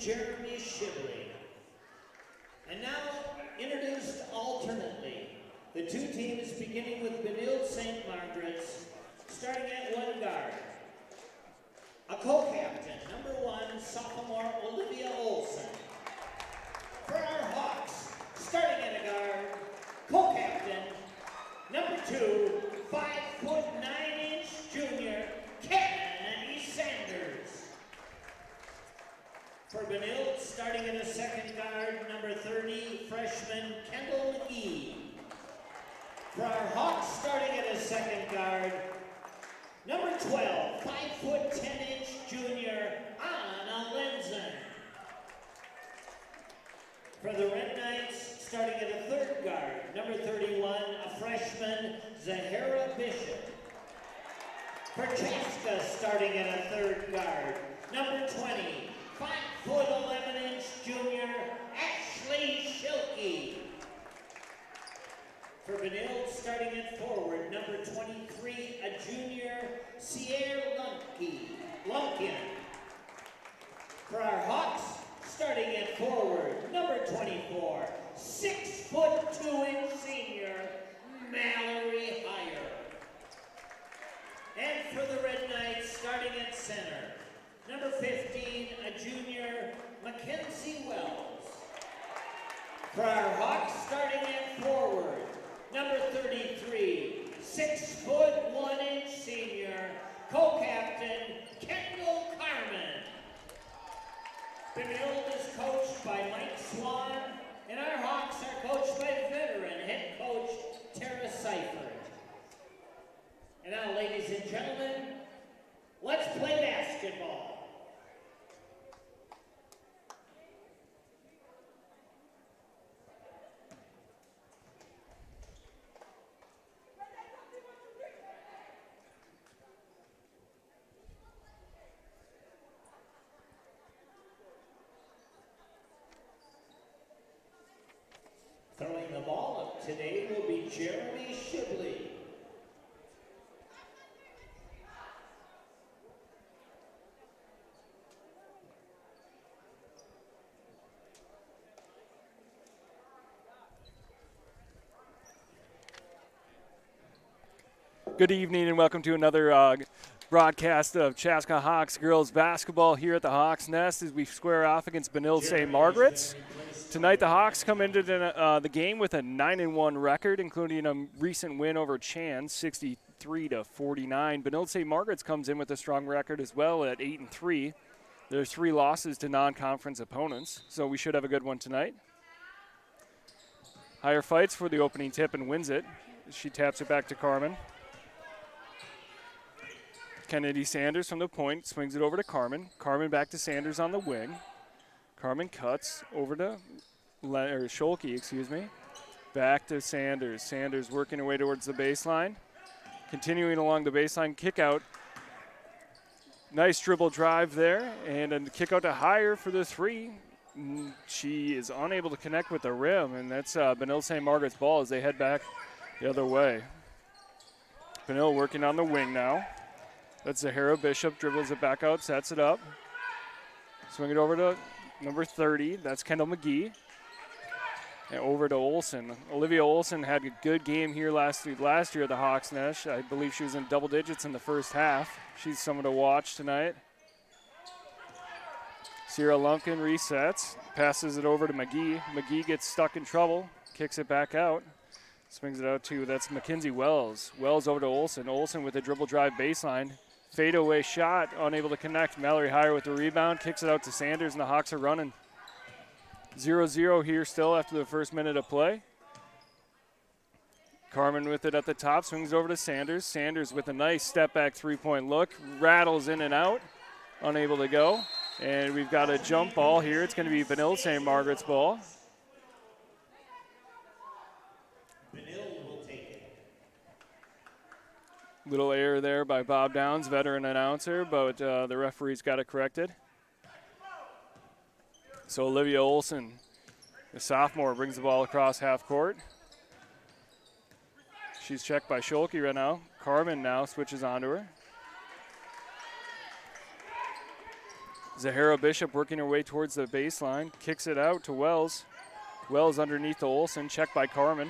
Jeremy Shibley. And now, introduced alternately, the two teams beginning with Benilde St. Margaret's, starting at one guard. A co-captain, number 1, sophomore Olivia Olson. For our Hawks, starting at a guard, co-captain, number 2, 5'9" junior, Kennedy Sanders. For Benilde, starting at a second guard, number 30, freshman Kendall McGee. For our Hawks, starting at a second guard, number 12, 5'10" junior, Anna Lenzen. For the Red Knights, starting at a third guard, number 31, a freshman, Zahara Bishop. For Chaska, starting at a third guard, number 20, 5'11" junior, Ashley Schilke. For Benilde, starting at forward, number 23, a junior, Sierra Lumpkin. For our Hawks, starting at forward, number 24, 6'2" senior, Mallory Heyer. And for the Red Knights, starting at center, number 15, a junior, Mackenzie Wells. For our Hawks, starting at forward, number 33, 6'1" senior, co-captain, Kendall Carmen. Benilde is coached by Mike Swan, and our Hawks are coached by veteran head coach Tara Seifert. And now, ladies and gentlemen, let's play basketball. Throwing the ball up today will be Jeremy Shibley. Good evening and welcome to another broadcast of Chaska Hawks girls basketball here at the Hawks Nest as we square off against Benilde St. Margaret's. Tonight the Hawks come into the game with a 9-1 record, including a recent win over Chan, 63-49. Benilde St. Margaret's comes in with a strong record as well at 8-3. There's 3 losses to non-conference opponents, so we should have a good one tonight. Heyer fights for the opening tip and wins it. She taps it back to Carmen. Kennedy Sanders from the point, swings it over to Carmen. Carmen back to Sanders on the wing. Carmen cuts over to Scholke, Back to Sanders. Sanders working her way towards the baseline. Continuing along the baseline, kick out. Nice dribble drive there, and a kick out to Heyer for the 3. She is unable to connect with the rim, and that's Benilde St. Margaret's ball as they head back the other way. Benilde working on the wing now. That's Zahara Bishop, dribbles it back out, sets it up. Swing it over to number 30, that's Kendall McGee. And over to Olson. Olivia Olson had a good game here last year at the Hawks Nest. I believe she was in double digits in the first half. She's someone to watch tonight. Sierra Lumpkin resets, passes it over to McGee. McGee gets stuck in trouble, kicks it back out. Swings it out to, that's Mackenzie Wells. Wells over to Olson. Olson with a dribble drive baseline. Fadeaway shot, unable to connect. Mallory Heyer with the rebound, kicks it out to Sanders, and the Hawks are running. 0-0 here still after the first minute of play. Carmen with it at the top, swings over to Sanders. Sanders with a nice step-back three-point look, rattles in and out, unable to go. And we've got a jump ball here. It's going to be Benilde St. Margaret's ball. Little error there by Bob Downs, veteran announcer, but the referee's got it corrected. So Olivia Olson, the sophomore, brings the ball across half court. She's checked by Scholke right now. Carmen now switches onto her. Zahara Bishop working her way towards the baseline, kicks it out to Wells. Wells underneath to Olsen, checked by Carmen.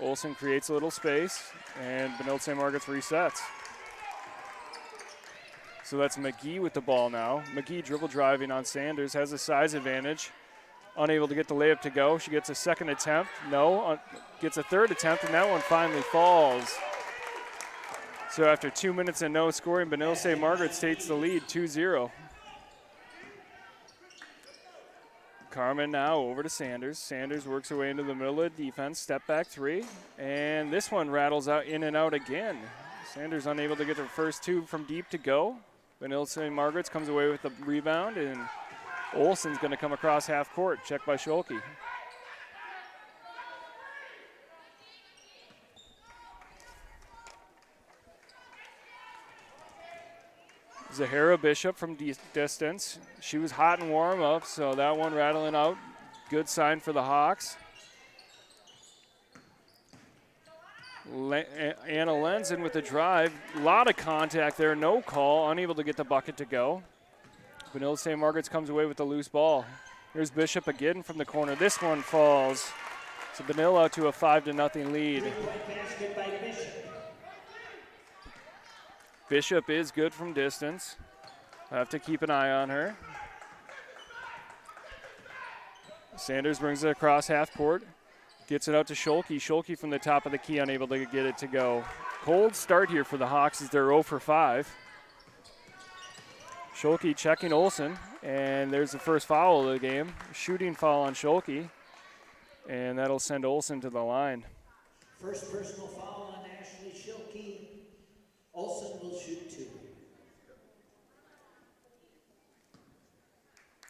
Olsen creates a little space, and Benilde St. Margaret's resets. So that's McGee with the ball now. McGee dribble driving on Sanders, has a size advantage. Unable to get the layup to go. She gets a second attempt. No, gets a third attempt, and that one finally falls. So after 2 minutes and no scoring, Benilde St. Margaret takes the lead, 2-0. Carmen now over to Sanders. Sanders works her way into the middle of the defense, step back three, and this one rattles out in and out again. Sanders unable to get her first two from deep to go. Benilde St. Margaret's comes away with the rebound, and Olsen's going to come across half court, checked by Schulke. Zahara Bishop from distance. She was hot and warm up, so that one rattling out. Good sign for the Hawks. Anna Lenzen with the drive. A lot of contact there, no call, unable to get the bucket to go. Benilde St. Margaret's comes away with the loose ball. Here's Bishop again from the corner. This one falls. So Benilde out to a 5-0 lead. Basket by Bishop. Bishop is good from distance. I have to keep an eye on her. Sanders brings it across half court. Gets it out to Schulke. Schulke from the top of the key, unable to get it to go. Cold start here for the Hawks as they're 0 for 5. Schulke checking Olsen, and there's the first foul of the game. Shooting foul on Schulke, and that'll send Olsen to the line. First personal foul on Ashley Schulke. Olsen will shoot 2.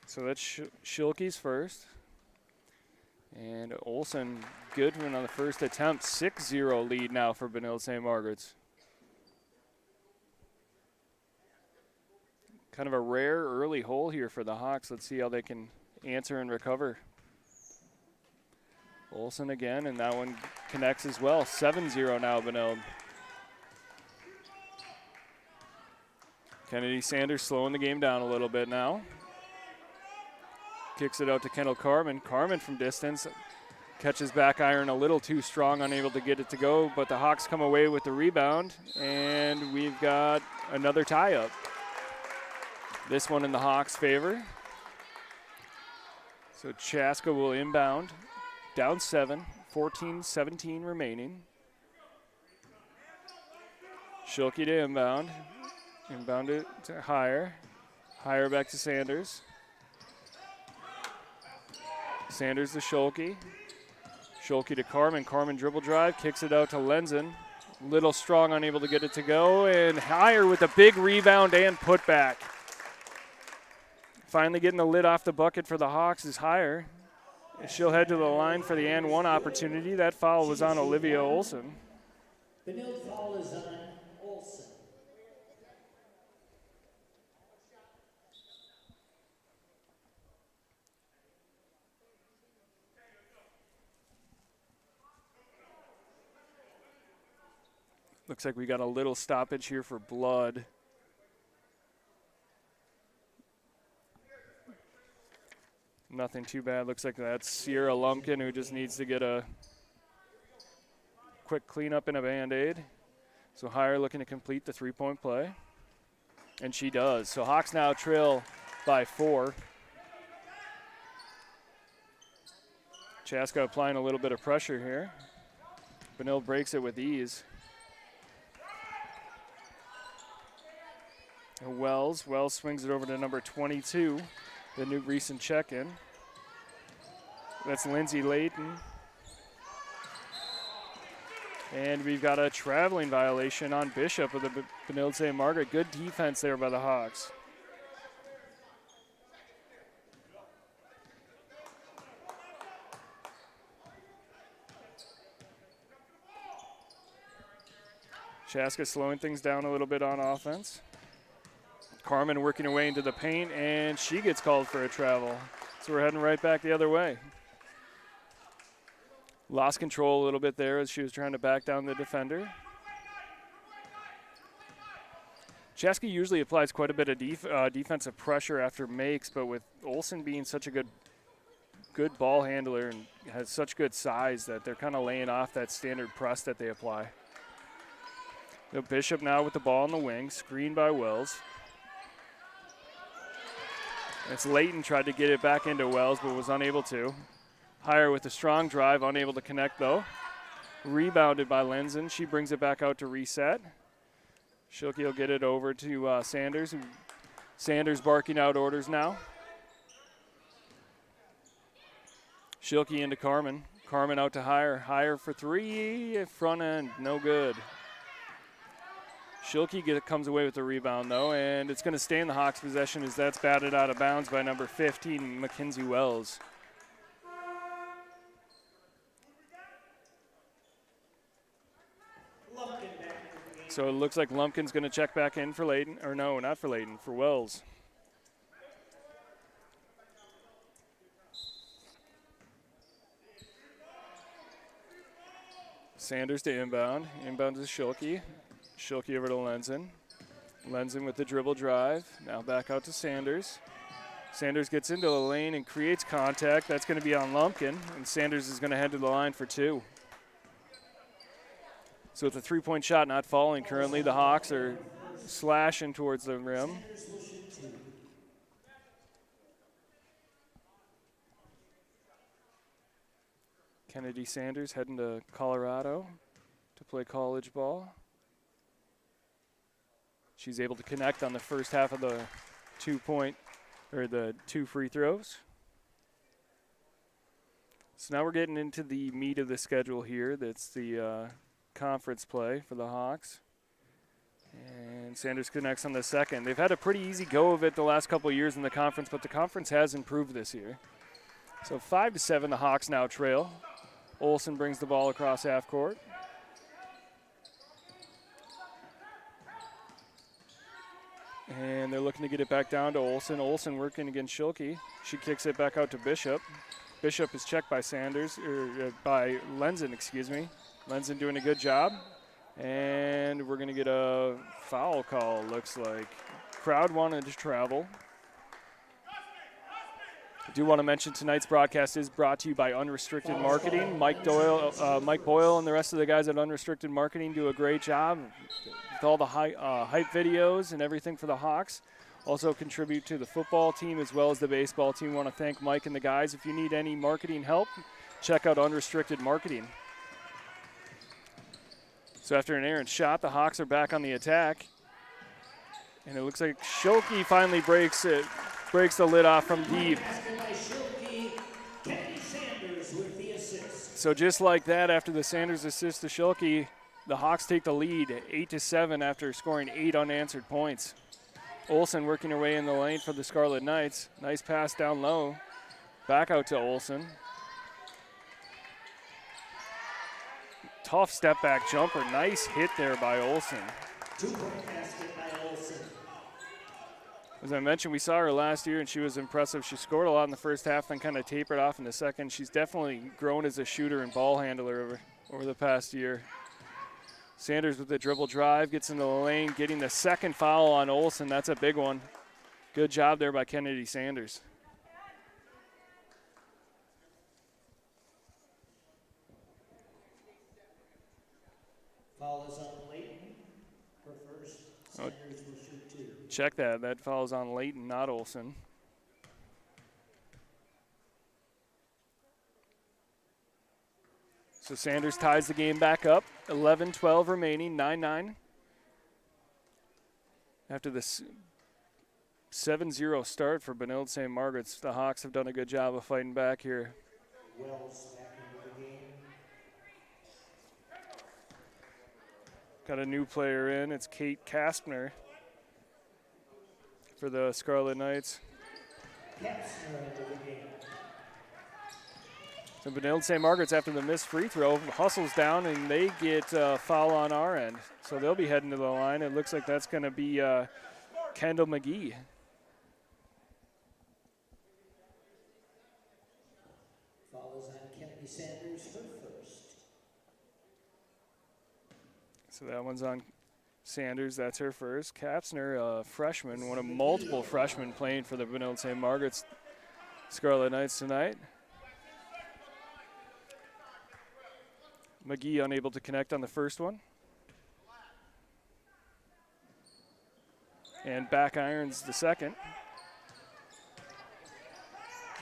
So that's Schulke's first. And Olsen, good one on the first attempt. 6-0 lead now for Benilde St. Margaret's. Kind of a rare early hole here for the Hawks. Let's see how they can answer and recover. Olsen again, and that one connects as well. 7-0 now, Benilde. Kennedy Sanders slowing the game down a little bit now. Kicks it out to Kendall Carmen. Carmen from distance catches back iron a little too strong, unable to get it to go, but the Hawks come away with the rebound, and we've got another tie-up. This one in the Hawks' favor. So Chaska will inbound, down 7, 14-17 remaining. Schulke to inbound. Inbound it to Higher. Higher back to Sanders. Sanders to Schulke. Schulke to Carmen. Carmen dribble drive, kicks it out to Lenzen. Little strong, unable to get it to go, and Higher with a big rebound and putback. Finally getting the lid off the bucket for the Hawks is Higher. She'll head to the line for the and one opportunity. That foul was on Olivia Olsen. Benilde foul is on Olsen. Looks like we got a little stoppage here for blood. Nothing too bad. Looks like that's Sierra Lumpkin who just needs to get a quick cleanup and a Band-Aid. So Higher looking to complete the three-point play. And she does. So Hawks now trail by 4. Chaska applying a little bit of pressure here. Benilde breaks it with ease. And Wells swings it over to number 22, the new recent check-in. That's Lindsay Layton. And we've got a traveling violation on Bishop of the Benilde St. Margaret. Good defense there by the Hawks. Chaska slowing things down a little bit on offense. Carmen working her way into the paint, and she gets called for a travel. So we're heading right back the other way. Lost control a little bit there as she was trying to back down the defender. Chaska usually applies quite a bit of defensive pressure after makes, but with Olsen being such a good ball handler and has such good size that they're kind of laying off that standard press that they apply. The Bishop now with the ball on the wing, screened by Wells. It's Layton tried to get it back into Wells, but was unable to. Higher with a strong drive, unable to connect though. Rebounded by Lenzen. She brings it back out to reset. Schilke will get it over to Sanders. Sanders barking out orders now. Schilke into Carmen. Carmen out to Higher. Higher for three. Front end, no good. Schilke comes away with the rebound though, and it's going to stay in the Hawks' possession as that's batted out of bounds by number 15, Mackenzie Wells. So it looks like Lumpkin's going to check back in for Layton, or no, not for Layton, for Wells. Sanders to inbound. Inbound to Schilke. Schilke over to Lenzen. Lenzen with the dribble drive. Now back out to Sanders. Sanders gets into the lane and creates contact. That's going to be on Lumpkin, and Sanders is going to head to the line for two. So with the three-point shot not falling currently, the Hawks are slashing towards the rim. Kennedy Sanders heading to Colorado to play college ball. She's able to connect on the first half of the the two free throws. So now we're getting into the meat of the schedule here. That's the conference play for the Hawks. And Sanders connects on the second. They've had a pretty easy go of it the last couple of years in the conference, but the conference has improved this year. So 5-7, the Hawks now trail. Olsen brings the ball across half court. And they're looking to get it back down to Olsen. Olsen working against Schilke. She kicks it back out to Bishop. Bishop is checked by by Lenzen, excuse me. Lenzen doing a good job. And we're going to get a foul call, looks like. Crowd wanted to travel. I do want to mention tonight's broadcast is brought to you by Unrestricted Marketing. Mike Boyle and the rest of the guys at Unrestricted Marketing do a great job with all the hype videos and everything for the Hawks. Also contribute to the football team as well as the baseball team. Want to thank Mike and the guys. If you need any marketing help, check out Unrestricted Marketing. So after an errant shot, the Hawks are back on the attack. And it looks like Schilke finally breaks the lid off from deep. So just like that, after the Sanders assist to Schilke, the Hawks take the lead 8-7 after scoring 8 unanswered points. Olsen working her way in the lane for the Scarlet Knights. Nice pass down low. Back out to Olsen. Tough step back jumper. Nice hit there by Olsen. As I mentioned, we saw her last year and she was impressive. She scored a lot in the first half and kind of tapered off in the second. She's definitely grown as a shooter and ball handler over the past year. Sanders with the dribble drive, gets into the lane, getting the second foul on Olsen. That's a big one. Good job there by Kennedy Sanders. Foul is on Layton. Her first. Sanders will shoot 2. Check that. That foul is on Layton, not Olsen. So Sanders ties the game back up. 11-12 remaining, 9-9. After this 7-0 start for Benilde St. Margaret's, the Hawks have done a good job of fighting back here. Wells back into the game. Got a new player in. It's Kate Kastner for the Scarlet Knights. Kastner into the game. So Benilde St. Margaret's, after the missed free throw, hustles down and they get a foul on our end. So they'll be heading to the line. It looks like that's going to be Kendall McGee. Foul is on Kennedy Sanders for first. So that one's on Sanders, that's her first. Kapsner, a freshman, one of multiple freshmen playing for the Benilde St. Margaret's Scarlet Knights tonight. McGee unable to connect on the first one. And back irons the second.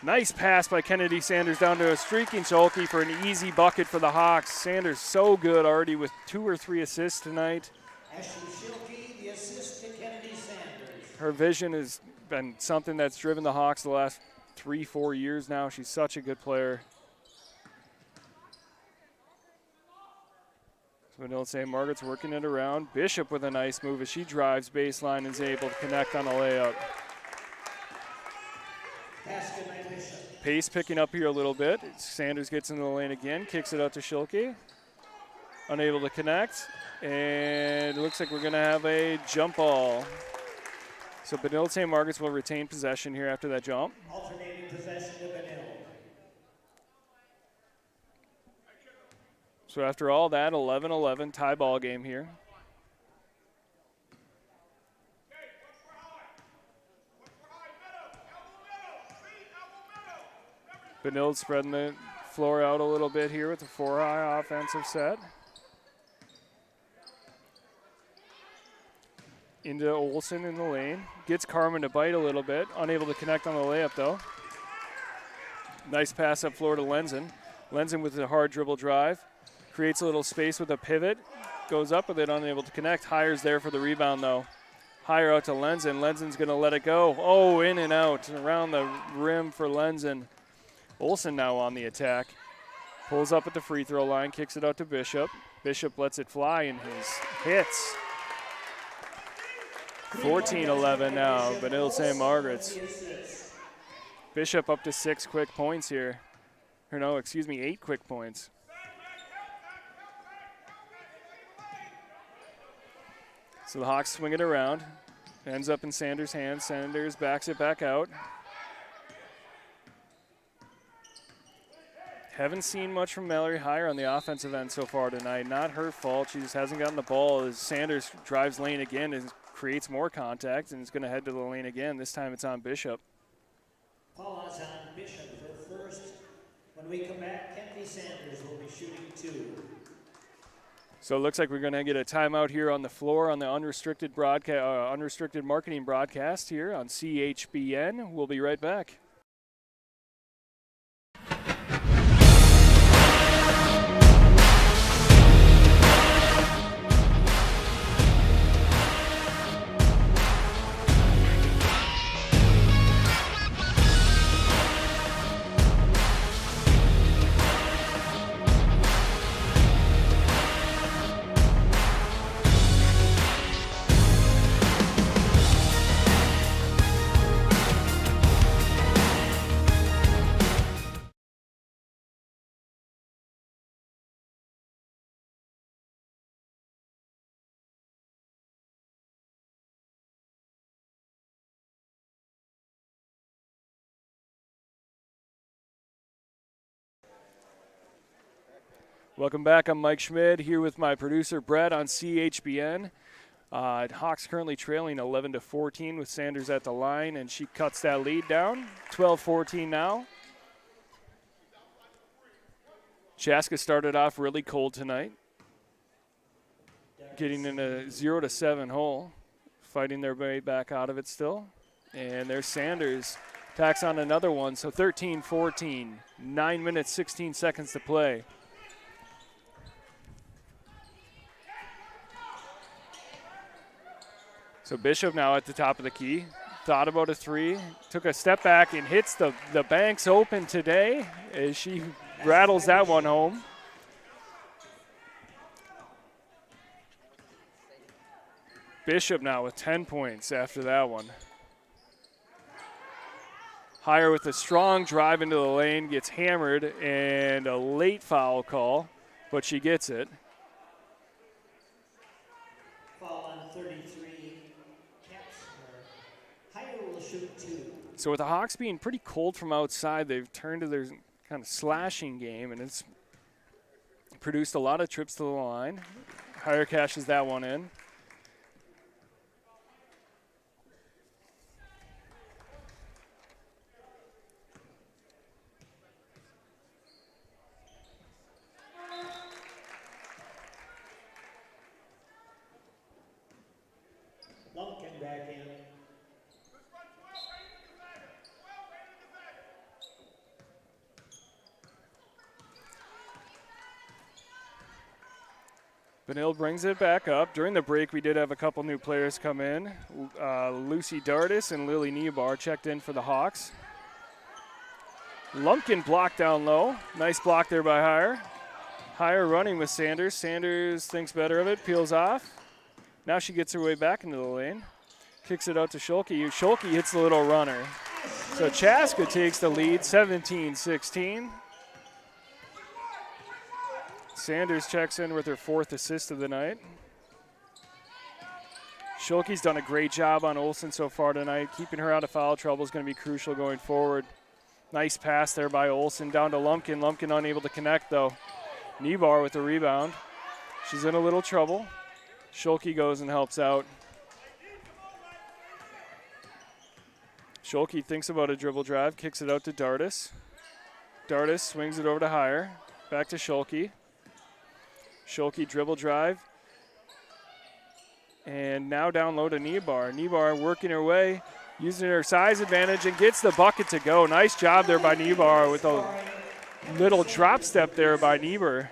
Nice pass by Kennedy Sanders down to a streaking Schulke for an easy bucket for the Hawks. Sanders so good already with 2 or 3 assists tonight. Ashley Schulke, the assist to Kennedy Sanders. Her vision has been something that's driven the Hawks the last 3-4 years now. She's such a good player. So Benilde St. Margaret's working it around. Bishop with a nice move as she drives baseline and is able to connect on a layup. Pace picking up here a little bit. Sanders gets into the lane again, kicks it out to Schulke. Unable to connect, and it looks like we're going to have a jump ball. So Benilde St. Margaret's will retain possession here after that jump. Alternating possession to Benilde. So after all that, 11-11 tie ball game here. Benilde spreading the floor out a little bit here with the 4-high offensive set. Into Olsen in the lane. Gets Carmen to bite a little bit. Unable to connect on the layup though. Nice pass up floor to Lenzen. Lenzen with a hard dribble drive. Creates a little space with a pivot. Goes up with it, unable to connect. Hires there for the rebound though. Higher out to Lenzen. Lenzen's gonna let it go. Oh, in and out. Around the rim for Lenzen. Olsen now on the attack. Pulls up at the free throw line, kicks it out to Bishop. Bishop lets it fly and hits. 14-11 now, Benilde St. Margaret's. Bishop up to 6 quick points here. Or no, excuse me, 8 quick points. So the Hawks swing it around. Ends up in Sanders' hands. Sanders backs it back out. Haven't seen much from Mallory Hire on the offensive end so far tonight. Not her fault. She just hasn't gotten the ball as Sanders drives lane again and creates more contact and is going to head to the lane again. This time it's on Bishop. Paula's on Bishop for first. When we come back, Kennedy Sanders will be shooting 2. So it looks like we're going to get a timeout here on the floor on the unrestricted unrestricted marketing broadcast here on CHBN. We'll be right back. Welcome back. I'm Mike Schmid here with my producer Brett on CHBN. Hawks currently trailing 11-14 with Sanders at the line, and she cuts that lead down. 12-14 now. Chaska started off really cold tonight, getting in a 0-7 hole, fighting their way back out of it still. And there's Sanders, tacks on another one, so 13-14, 9 minutes, 16 seconds to play. So Bishop now at the top of the key. Thought about a 3, took a step back and hits the banks open today as she rattles that one home. Bishop now with 10 points after that one. Hire with a strong drive into the lane, gets hammered, and a late foul call, but she gets it. Foul on 33. So with the Hawks being pretty cold from outside, they've turned to their kind of slashing game, and it's produced a lot of trips to the line. Hire cashes that one in. Benilde brings it back up. During the break, we did have a couple new players come in. Lucy Dardis and Lily Niebar checked in for the Hawks. Lumpkin blocked down low. Nice block there by Hire. Hire running with Sanders. Sanders thinks better of it, peels off. Now she gets her way back into the lane. Kicks it out to Schulke. Schulke hits the little runner. So Chaska takes the lead, 17-16. Sanders checks in with her 4th assist of the night. Schulke's done a great job on Olsen so far tonight. Keeping her out of foul trouble is going to be crucial going forward. Nice pass there by Olsen down to Lumpkin. Lumpkin unable to connect though. Niebar with the rebound. She's in a little trouble. Schulke goes and helps out. Schulke thinks about a dribble drive, kicks it out to Dardis. Dardis swings it over to Hire. Back to Schulke. Schulke dribble drive. And now down low to Niebar. Niebar working her way, using her size advantage and gets the bucket to go. Nice job there by Niebar with a little drop step there by Niebar.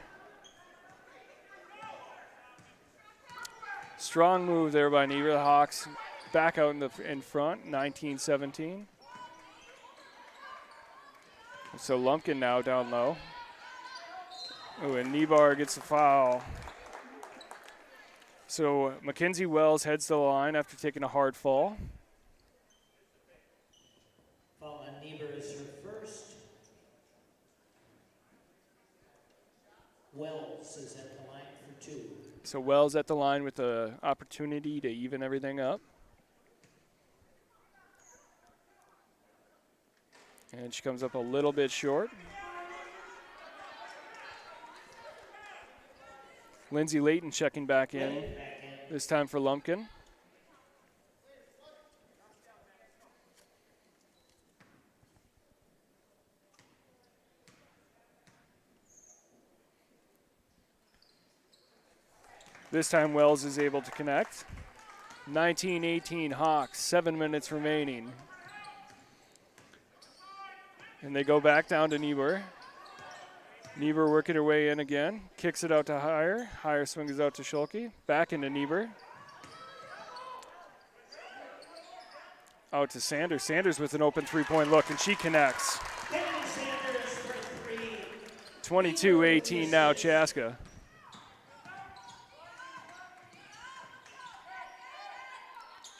Strong move there by Niebar. The Hawks back out in front, 19-17. So Lumpkin now down low. Oh, and Niebar gets a foul. So Mackenzie Wells heads to the line after taking a hard fall. Foul on Niebar is her first. Wells is at the line for 2. So Wells at the line with the opportunity to even everything up. And she comes up a little bit short. Lindsay Layton checking back in, this time for Lumpkin. This time Wells is able to connect. 19-18 Hawks, 7 minutes remaining. And they go back down to Niebar. Niebar working her way in again. Kicks it out to Hire. Hire swings it out to Schulke. Back into Niebar. Out to Sanders. Sanders with an open three-point look, and she connects. 22-18 now, Chaska.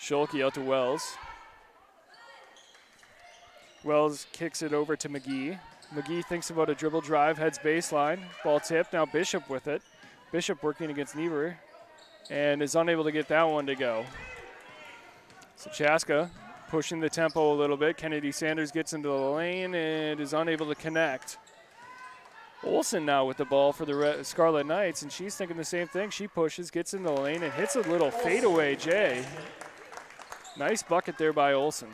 Schulke out to Wells. Wells kicks it over to McGee. McGee thinks about a dribble drive, heads baseline. Ball tipped, now Bishop with it. Bishop working against Niebar and is unable to get that one to go. So Chaska pushing the tempo a little bit. Kennedy Sanders gets into the lane and is unable to connect. Olsen now with the ball for the Scarlet Knights, and she's thinking the same thing. She pushes, gets into the lane, and hits a little fadeaway J. Nice bucket there by Olsen.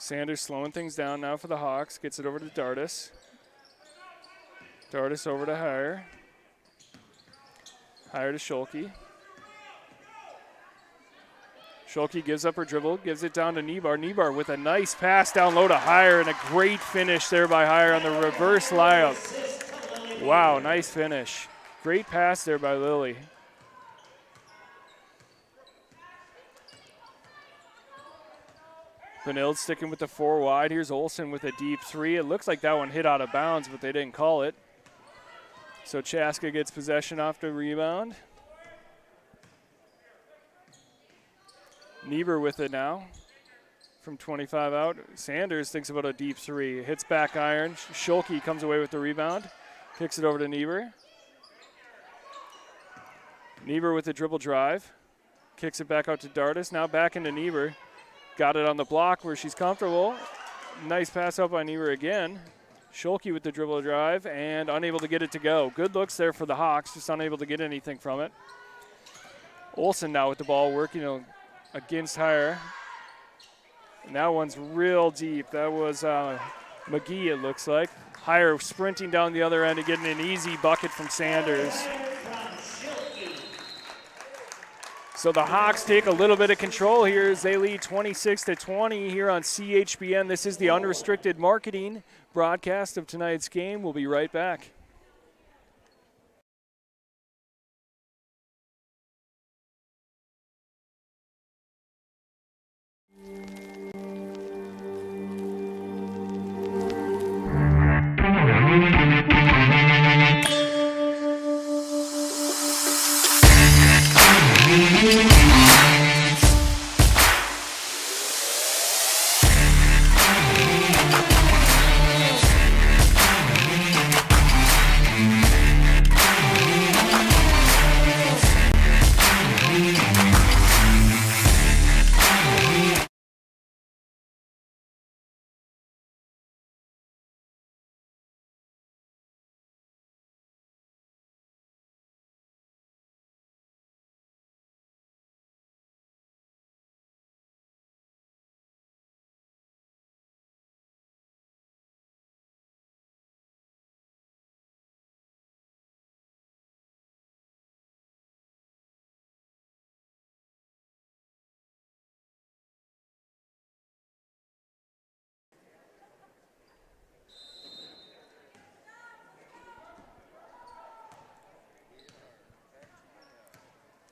Sanders slowing things down now for the Hawks. Gets it over to Dardis. Dardis over to Hire. Hire to Schulke. Schulke gives up her dribble, gives it down to Niebar. Niebar with a nice pass down low to Hire, and a great finish there by Hire on the reverse layup. Wow, nice finish. Great pass there by Lily. Benilde sticking with the 4 wide. Here's Olsen with a deep 3. It looks like that one hit out of bounds, but they didn't call it. So Chaska gets possession off the rebound. Niebar with it now from 25 out. Sanders thinks about a deep 3. Hits back iron. Schulke comes away with the rebound. Kicks it over to Niebar. Niebar with the dribble drive. Kicks it back out to Dardis. Now back into Niebar. Got it on the block where she's comfortable. Nice pass out by Niebar again. Schulke with the dribble drive and unable to get it to go. Good looks there for the Hawks, just unable to get anything from it. Olsen now with the ball working against Hire. And that one's real deep. That was McGee, it looks like. Hire sprinting down the other end and getting an easy bucket from Sanders. So the Hawks take a little bit of control here as they lead 26-20 here on CHBN. This is the unrestricted marketing broadcast of tonight's game. We'll be right back.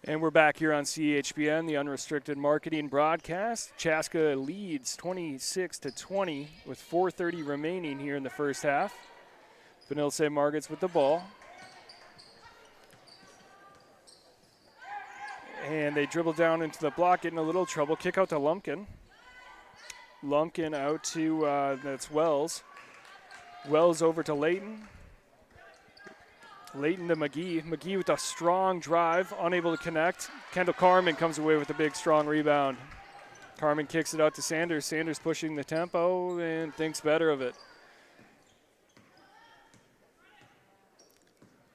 And we're back here on CHBN, the unrestricted marketing broadcast. Chaska leads 26-20 with 4:30 remaining here in the first half. Benilde St. Margaret's with the ball. And they dribble down into the block, getting a little trouble. Kick out to Lumpkin. Lumpkin out to, that's Wells. Wells over to Layton. Layton to McGee. McGee with a strong drive, unable to connect. Kendall Carmen comes away with a big, strong rebound. Carmen kicks it out to Sanders. Sanders pushing the tempo and thinks better of it.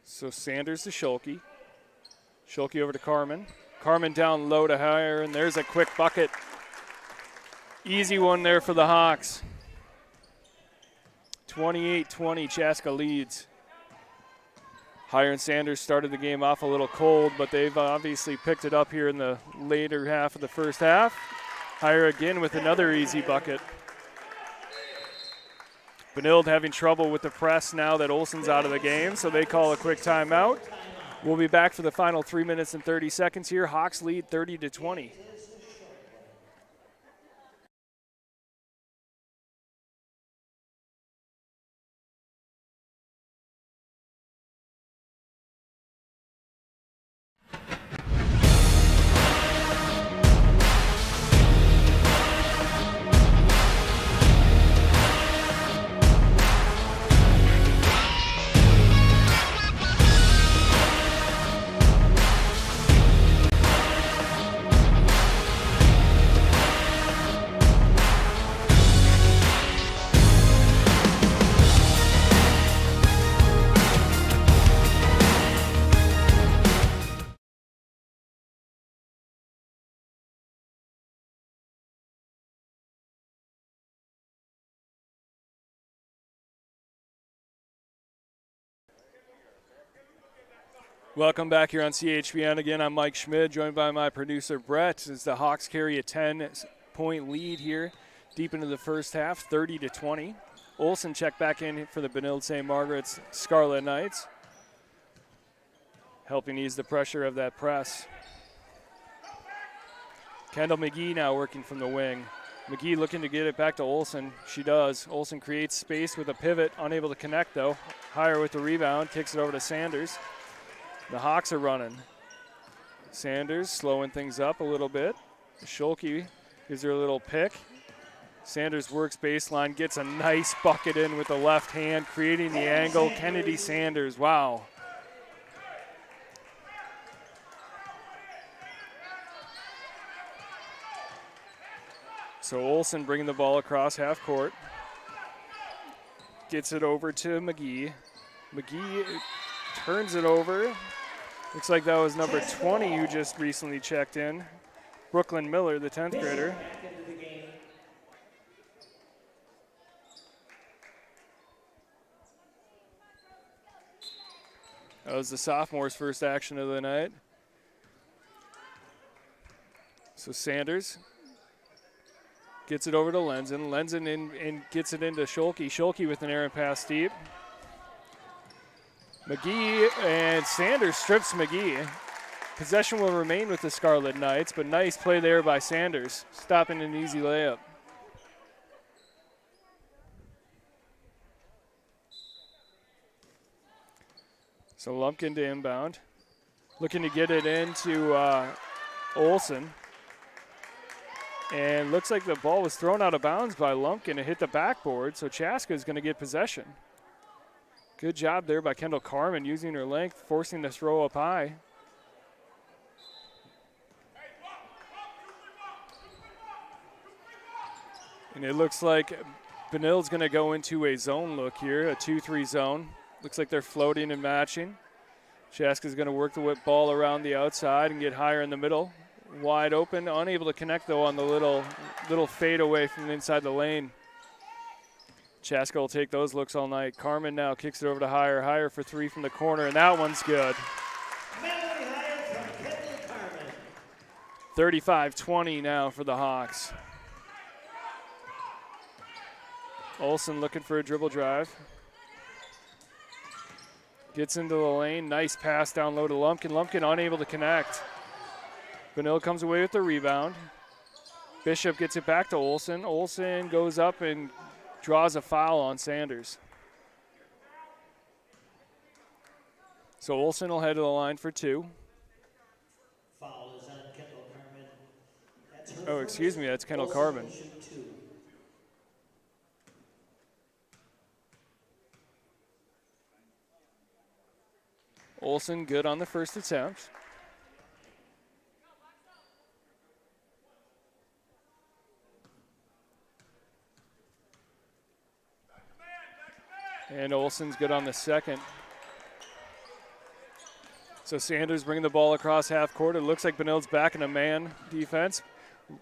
So Sanders to Schulke. Schulke over to Carmen. Carmen down low to higher, and there's a quick bucket. Easy one there for the Hawks. 28-20, Chaska leads. Higher and Sanders started the game off a little cold, but they've obviously picked it up here in the later half of the first half. Higher again with another easy bucket. Benilde having trouble with the press now that Olsen's out of the game, so they call a quick timeout. We'll be back for the final 3 minutes and 30 seconds here. Hawks lead 30-20. Welcome back here on CHBN. Again, I'm Mike Schmid, joined by my producer Brett, as the Hawks carry a 10-point lead here deep into the first half, 30-20. Olsen checked back in for the Benilde St. Margaret's Scarlet Knights, helping ease the pressure of that press. Kendall McGee now working from the wing. McGee looking to get it back to Olsen. She does. Olsen creates space with a pivot, unable to connect though. Higher with the rebound, kicks it over to Sanders. The Hawks are running. Sanders slowing things up a little bit. Schulke gives her a little pick. Sanders works baseline, gets a nice bucket in with the left hand, creating the angle. Kennedy Sanders, wow. So Olsen bringing the ball across half court. Gets it over to McGee. McGee turns it over. Looks like that was number 20 who just recently checked in. Brooklyn Miller, the 10th grader. That was the sophomore's first action of the night. So Sanders gets it over to Lenzen. Lenzen and gets it into Schulke. Schulke with an errant pass deep. McGee and Sanders strips McGee. Possession will remain with the Scarlet Knights, but nice play there by Sanders, stopping an easy layup. So Lumpkin to inbound. Looking to get it into Olsen. And looks like the ball was thrown out of bounds by Lumpkin. It hit the backboard, so Chaska is going to get possession. Good job there by Kendall Carmen using her length, forcing the throw up high. And it looks like Benilde's going to go into a zone look here, a 2-3 zone. Looks like they're floating and matching. Chaska's going to work the whip ball around the outside and get higher in the middle. Wide open, unable to connect though on the little fade away from inside the lane. Chaska will take those looks all night. Carmen now kicks it over to Higher. Higher for three from the corner, and that one's good. 35-20 now for the Hawks. Olsen looking for a dribble drive. Gets into the lane. Nice pass down low to Lumpkin. Lumpkin unable to connect. Benilde comes away with the rebound. Bishop gets it back to Olsen. Olsen goes up and draws a foul on Sanders. So Olsen will head to the line for two. Foul is on Kendall Carmen. Oh, excuse me, that's Kendall Carmen. Olsen good on the first attempt. And Olsen's good on the second. So Sanders bringing the ball across half court. It looks like Benilde's back in a man defense.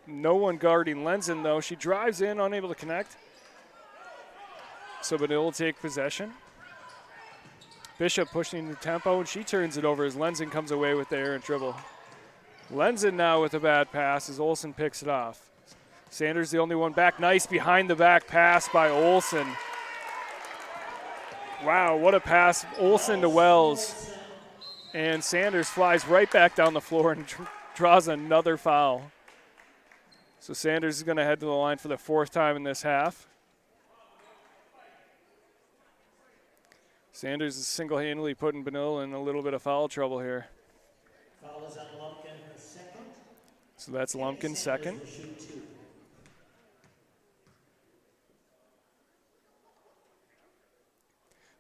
No one guarding Lenzen though. She drives in, unable to connect. So Benilde will take possession. Bishop pushing the tempo, and she turns it over as Lenzen comes away with the errant dribble. Lenzen now with a bad pass as Olsen picks it off. Sanders the only one back. Nice behind the back pass by Olsen. Wow, what a pass. Olsen to Wells. And Sanders flies right back down the floor and draws another foul. So Sanders is going to head to the line for the fourth time in this half. Sanders is single-handedly putting Benilde in a little bit of foul trouble here. Foul is on Lumpkin, her second. So that's Lumpkin second.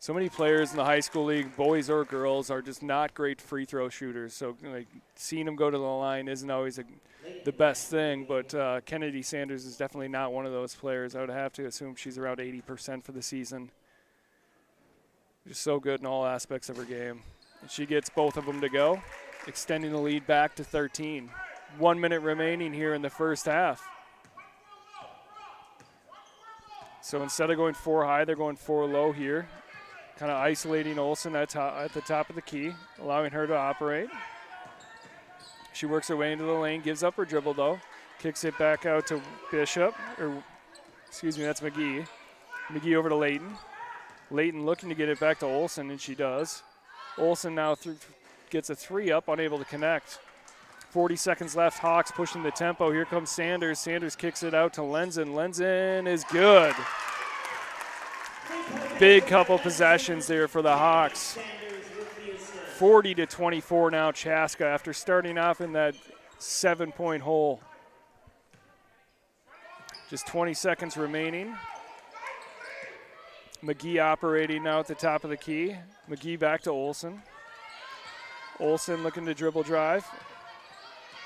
So many players in the high school league, boys or girls, are just not great free throw shooters. So like, seeing them go to the line isn't always the best thing, but Kennedy Sanders is definitely not one of those players. I would have to assume she's around 80% for the season. Just so good in all aspects of her game. And she gets both of them to go, extending the lead back to 13. 1 minute remaining here in the first half. So instead of going four high, they're going four low here. Kind of isolating Olsen at the top of the key, allowing her to operate. She works her way into the lane, gives up her dribble though. Kicks it back out to Bishop, or excuse me, that's McGee. McGee over to Layton. Layton looking to get it back to Olsen, and she does. Olsen now gets a three up, unable to connect. 40 seconds left, Hawks pushing the tempo. Here comes Sanders. Sanders kicks it out to Lenzen. Lenzen is good. Big couple possessions there for the Hawks. 40-24 now, Chaska, after starting off in that 7-point hole. Just 20 seconds remaining. McGee operating now at the top of the key. McGee back to Olsen. Olsen looking to dribble drive.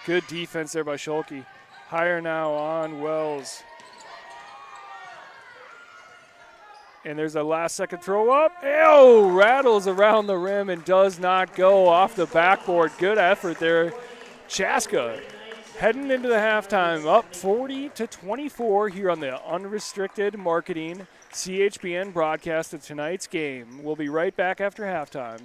Good defense there by Schulke. Higher now on Wells. And there's a last second throw up. Ew, rattles around the rim and does not go off the backboard. Good effort there. Chaska heading into the halftime up 40-24 here on the Unrestricted Marketing CHBN broadcast of tonight's game. We'll be right back after halftime.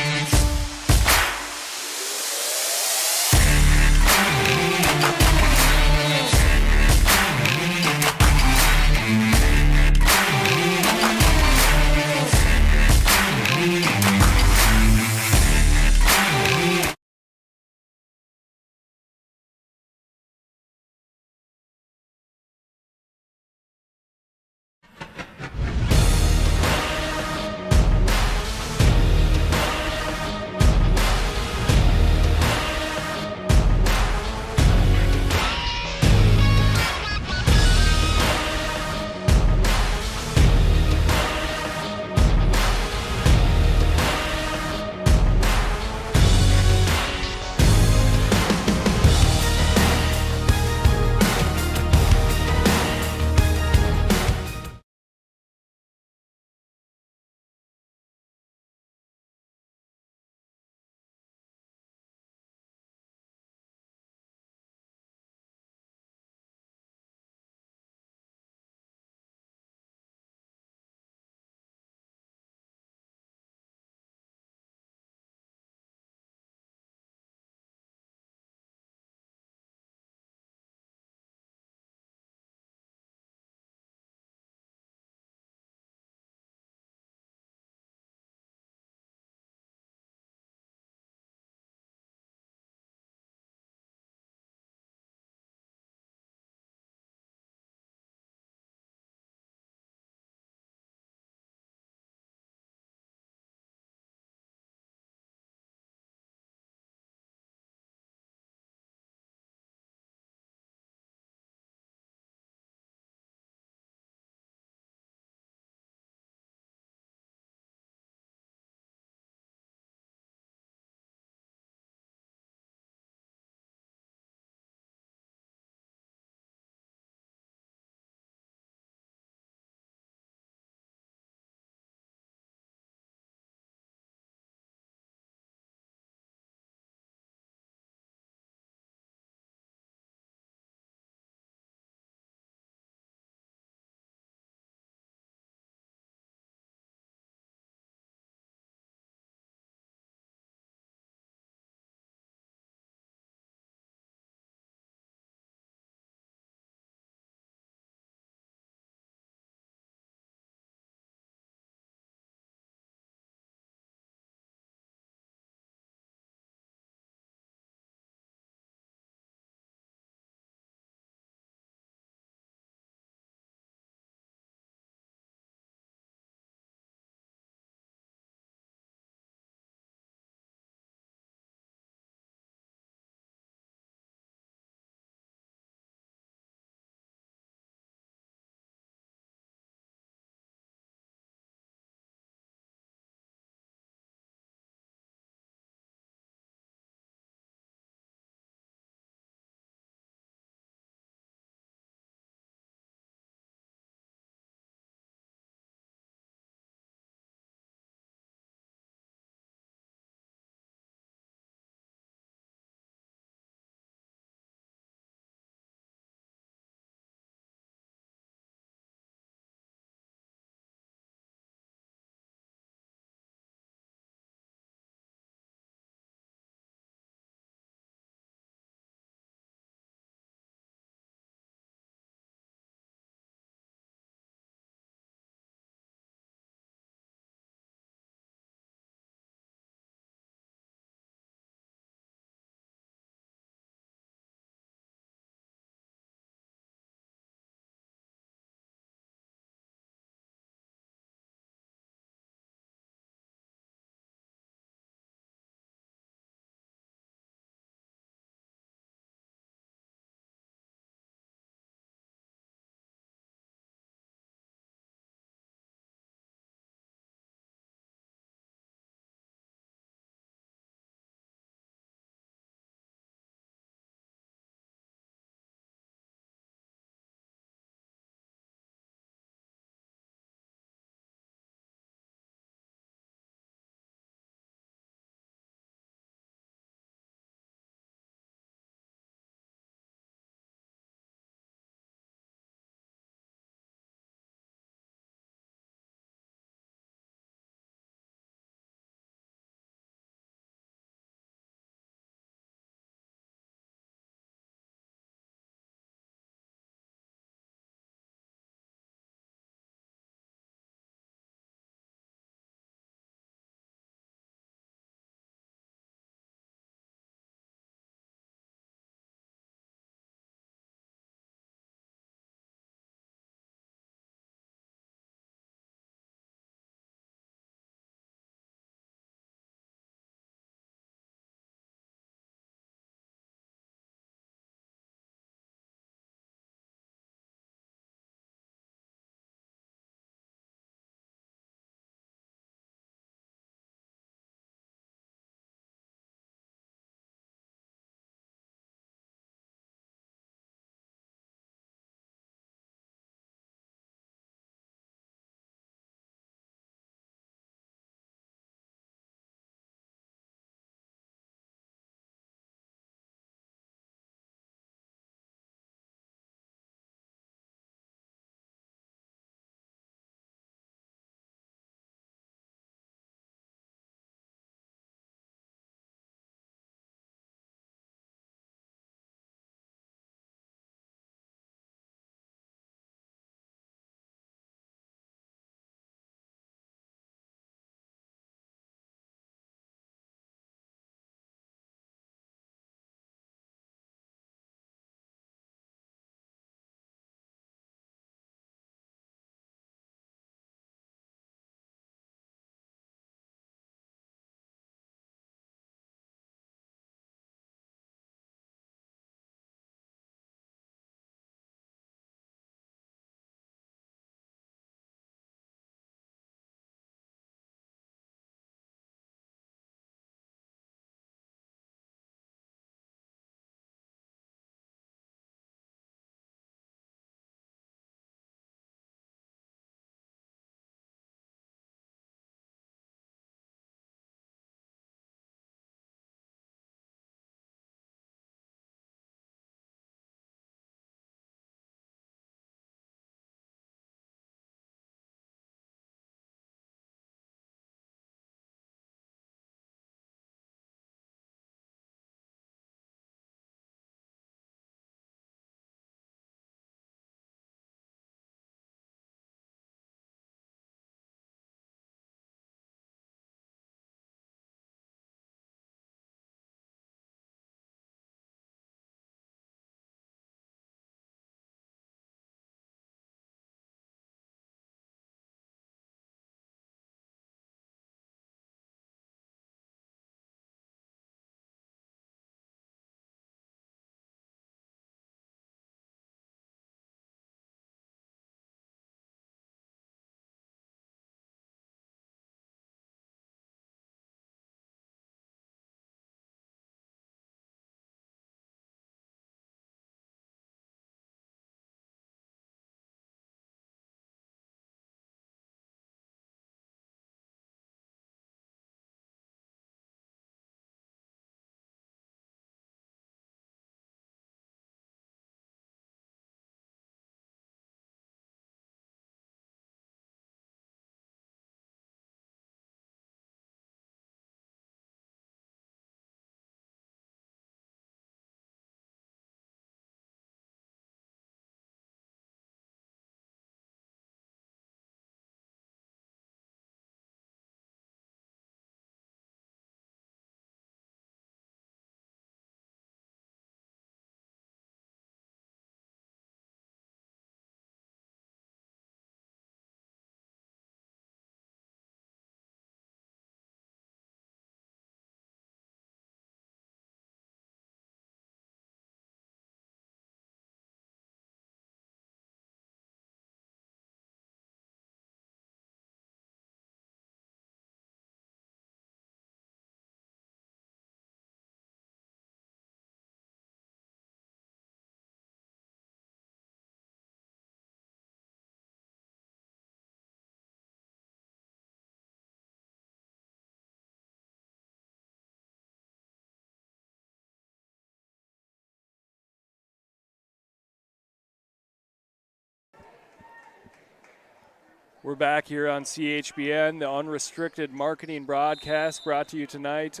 We're back here on CHBN, the unrestricted marketing broadcast brought to you tonight.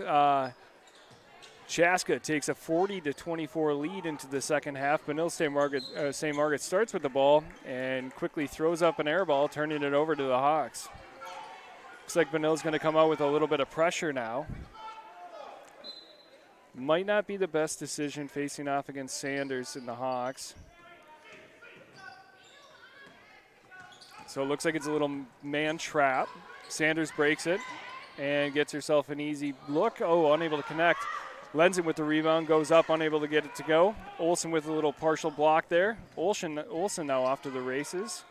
Chaska takes a 40-24 lead into the second half. Benilde St. Margaret starts with the ball and quickly throws up an air ball, turning it over to the Hawks. Looks like Benilde's going to come out with a little bit of pressure now. Might not be the best decision facing off against Sanders and the Hawks. So it looks like it's a little man trap. Sanders breaks it and gets herself an easy look. Oh, unable to connect. Lenzen with the rebound, goes up, unable to get it to go. Olsen with a little partial block there. Olsen now off to the races.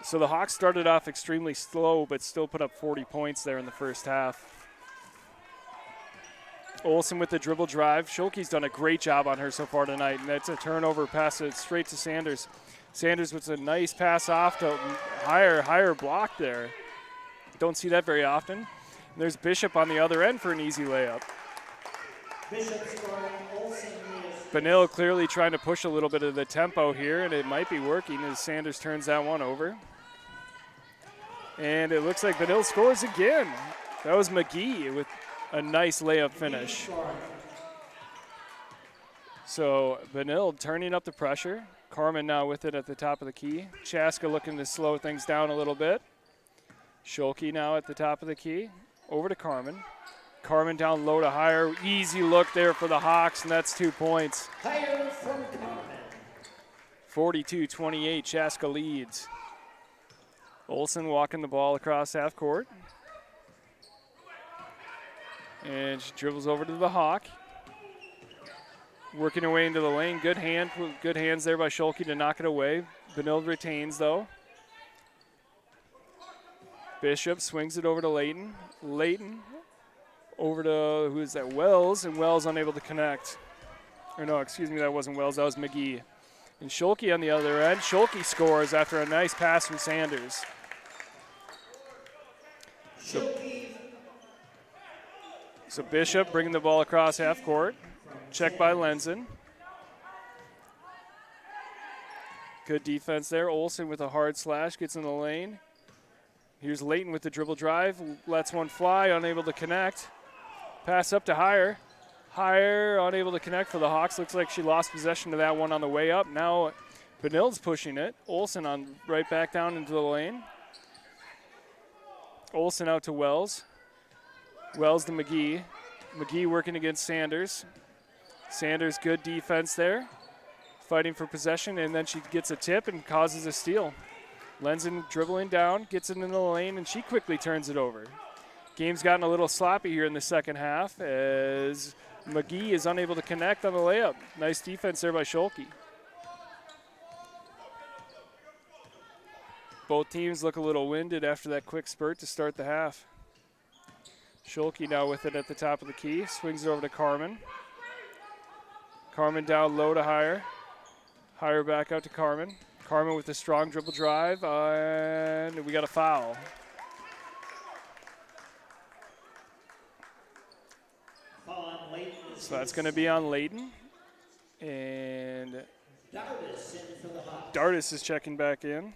So the Hawks started off extremely slow, but still put up 40 points there in the first half. Olsen with the dribble drive. Schulke's done a great job on her so far tonight, and that's a turnover, pass it straight to Sanders. Sanders with a nice pass off to higher block there. Don't see that very often. There's Bishop on the other end for an easy layup. Benilde clearly trying to push a little bit of the tempo here, and it might be working as Sanders turns that one over. And it looks like Benilde scores again. That was McGee with a nice layup finish. So Benilde turning up the pressure. Carmen now with it at the top of the key. Chaska looking to slow things down a little bit. Schulke now at the top of the key. Over to Carmen. Carmen down low to higher. Easy look there for the Hawks, and that's 2 points. Higher from Carmen. 42-28, Chaska leads. Olsen walking the ball across half court. And she dribbles over to the Hawk. Working her way into the lane. Good hands there by Schulke to knock it away. Benilde retains, though. Bishop swings it over to Layton. Layton over to, who is that, Wells, and Wells unable to connect. Or no, excuse me, that wasn't Wells, that was McGee. And Schulke on the other end. Schulke scores after a nice pass from Sanders. So Bishop bringing the ball across half court. Check by Lenzen. Good defense there. Olsen with a hard slash, gets in the lane. Here's Layton with the dribble drive, lets one fly, unable to connect. Pass up to Higher. Higher, unable to connect for the Hawks. Looks like she lost possession of that one on the way up. Now Benilde's pushing it. Olsen on right back down into the lane. Olsen out to Wells. Wells to McGee. McGee working against Sanders. Sanders, good defense there. Fighting for possession, and then she gets a tip and causes a steal. Lenzen dribbling down, gets it in the lane, and she quickly turns it over. Game's gotten a little sloppy here in the second half as McGee is unable to connect on the layup. Nice defense there by Schulke. Both teams look a little winded after that quick spurt to start the half. Schulke now with it at the top of the key. Swings it over to Carmen. Carmen down low to Higher. Higher back out to Carmen. Carmen with a strong dribble drive, and we got a foul. So that's going to be on Layton. And Dardis is checking back in.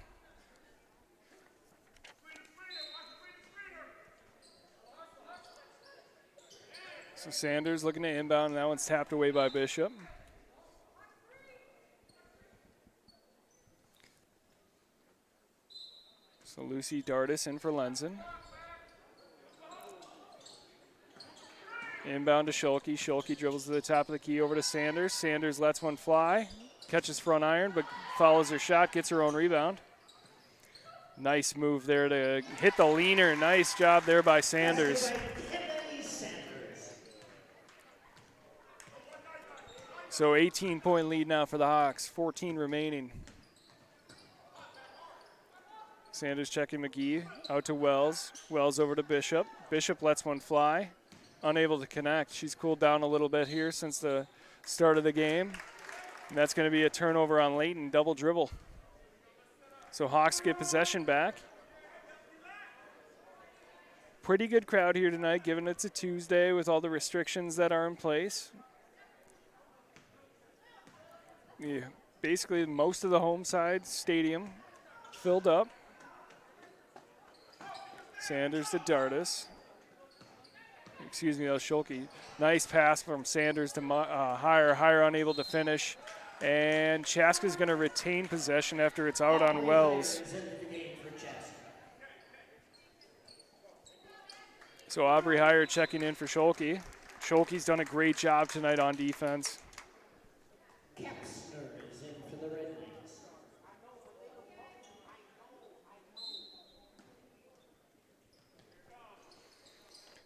So Sanders looking to inbound, and that one's tapped away by Bishop. So Lucy Dardis in for Lenzen. Inbound to Schulke. Schulke dribbles to the top of the key over to Sanders. Sanders lets one fly. Catches front iron, but follows her shot, gets her own rebound. Nice move there to hit the leaner. Nice job there by Sanders. So 18-point lead now for the Hawks. 14 remaining. Sanders checking McGee, out to Wells. Wells over to Bishop. Bishop lets one fly, unable to connect. She's cooled down a little bit here since the start of the game. And that's going to be a turnover on Layton, double dribble. So Hawks get possession back. Pretty good crowd here tonight, given it's a Tuesday with all the restrictions that are in place. Yeah, basically most of the home side stadium filled up. Sanders to Dardis. Excuse me, that was Schulke. Nice pass from Sanders to Higher. Higher unable to finish. And Chaska's going to retain possession after it's out on Wells. So Aubrey Higher checking in for Schulke. Schulke's done a great job tonight on defense. Kepsner is in for the Red Knights.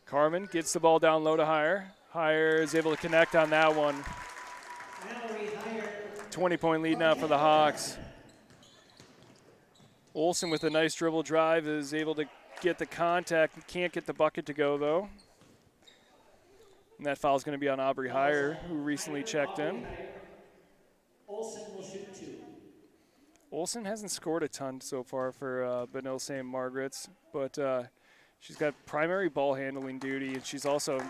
Carmen gets the ball down low to Higher. Higher is able to connect on that one. 20-point lead now for the Hawks. Olsen with a nice dribble drive is able to get the contact. Can't get the bucket to go, though. And that foul is going to be on Aubrey Higher, who recently checked in. Olsen will shoot 2. Olsen hasn't scored a ton so far for Benilde St. Margaret's, but she's got primary ball handling duty, and she's also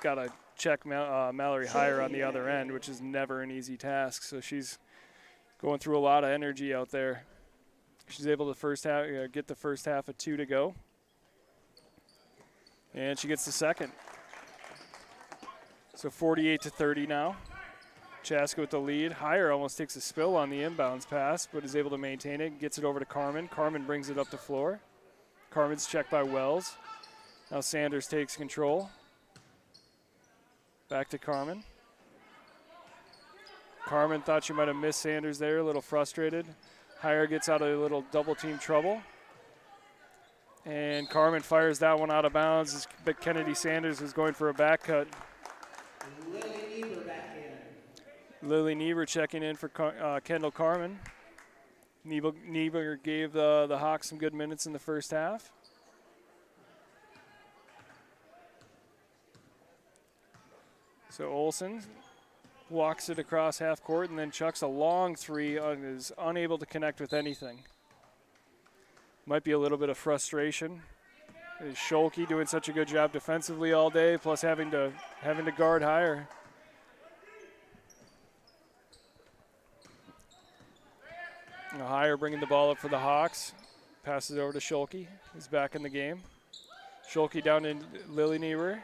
got to check Mallory Higher on the other end, which is never an easy task. So she's going through a lot of energy out there. She's able to get the first half of 2 to go. And she gets the second. So 48-30 now. Chaska with the lead. Higher almost takes a spill on the inbounds pass, but is able to maintain it. Gets it over to Carmen. Carmen brings it up the floor. Carmen's checked by Wells. Now Sanders takes control. Back to Carmen. Carmen thought she might have missed Sanders there, a little frustrated. Higher gets out of a little double team trouble. And Carmen fires that one out of bounds, but Kennedy Sanders was going for a back cut. Lily Niebuhr back in. Lily Niebuhr checking in for Kendall Carmen. Niebuhr gave the Hawks some good minutes in the first half. So Olsen walks it across half court and then chucks a long 3 and is unable to connect with anything. Might be a little bit of frustration. Is Schulke doing such a good job defensively all day, plus having to guard Higher. Now Higher bringing the ball up for the Hawks. Passes over to Schulke. He's back in the game. Schulke down to Lily Niebuhr.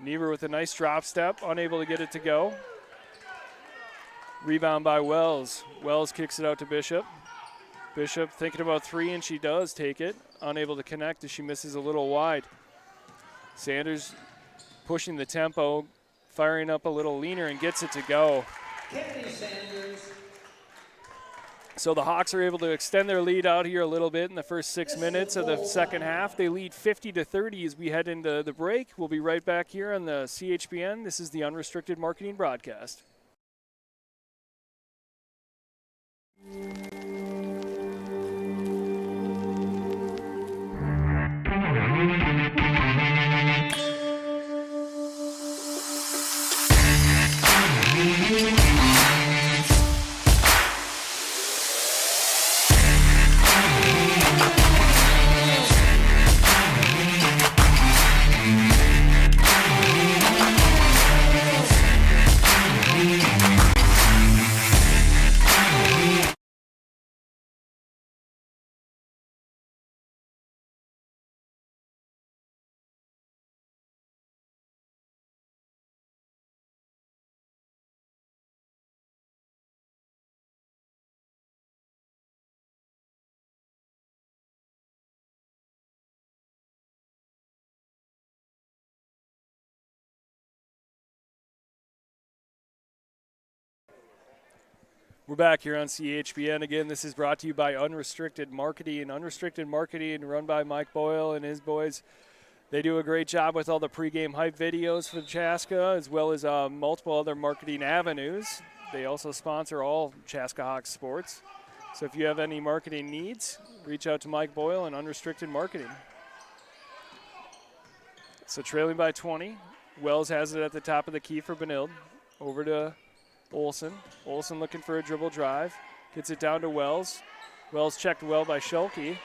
Niebuhr with a nice drop step, unable to get it to go. Rebound by Wells. Wells kicks it out to Bishop. Bishop thinking about 3, and she does take it. Unable to connect as she misses a little wide. Sanders pushing the tempo, firing up a little leaner and gets it to go. Kennedy Sanders. So the Hawks are able to extend their lead out here a little bit in the first 6 minutes of the second half. They lead 50-30 as we head into the break. We'll be right back here on the CHBN. This is the Unrestricted Marketing Broadcast. We're back here on CHBN. Again, this is brought to you by Unrestricted Marketing. Unrestricted Marketing run by Mike Boyle and his boys. They do a great job with all the pregame hype videos for Chaska, as well as multiple other marketing avenues. They also sponsor all Chaska Hawks sports. So if you have any marketing needs, reach out to Mike Boyle and Unrestricted Marketing. So trailing by 20. Wells has it at the top of the key for Benilde. Over to Olsen. Olsen looking for a dribble drive. Gets it down to Wells. Wells checked well by Schulke.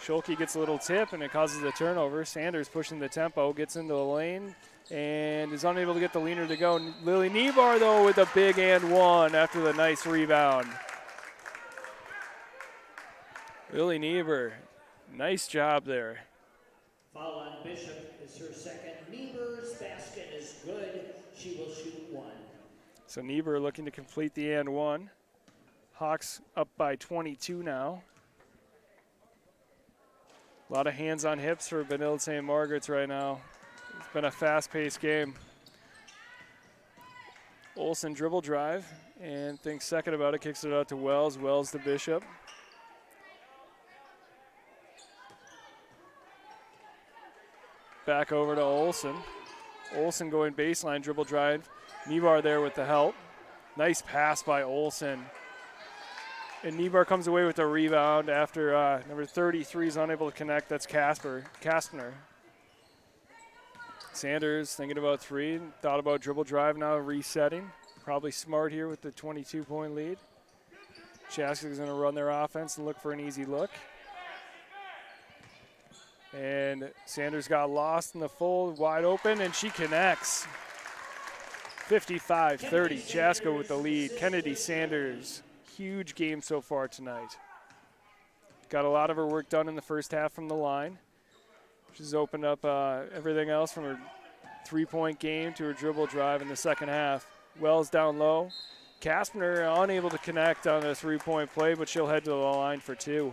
Schulke gets a little tip and it causes a turnover. Sanders pushing the tempo, gets into the lane and is unable to get the leaner to go. Lily Niebuhr though with a big and one after the nice rebound. Lily Niebuhr, nice job there. Foul on Bishop is her second. Niebuhr's basket is good. She will shoot one. So Niebuhr looking to complete the and one. Hawks up by 22 now. A lot of hands on hips for Benilde St. Margaret's right now. It's been a fast-paced game. Olsen dribble drive and thinks second about it, kicks it out to Wells. Wells to Bishop. Back over to Olsen. Olsen going baseline, dribble drive. Niebuhr there with the help. Nice pass by Olsen. And Niebuhr comes away with a rebound after number 33 is unable to connect. That's Kastner. Sanders thinking about three. Thought about dribble drive now, resetting. Probably smart here with the 22-point lead. Chaska is going to run their offense and look for an easy look. And Sanders got lost in the fold, wide open, and she connects. 55-30, Chaska with the lead. Kennedy Sanders, huge game so far tonight. Got a lot of her work done in the first half from the line. She's opened up everything else from her three-point game to her dribble drive in the second half. Wells down low. Kastner unable to connect on a three-point play, but she'll head to the line for two.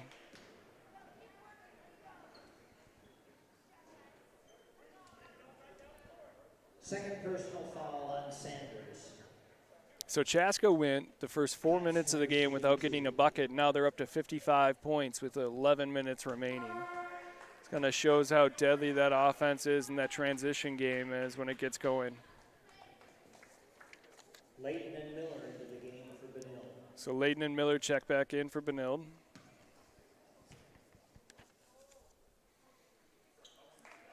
Second personal foul on Sanders. So Chaska went the first 4 minutes of the game without getting a bucket. Now they're up to 55 points with 11 minutes remaining. It kind of shows how deadly that offense is and that transition game is when it gets going. Leighton and Miller into the game for Benilde. So Leighton and Miller check back in for Benilde.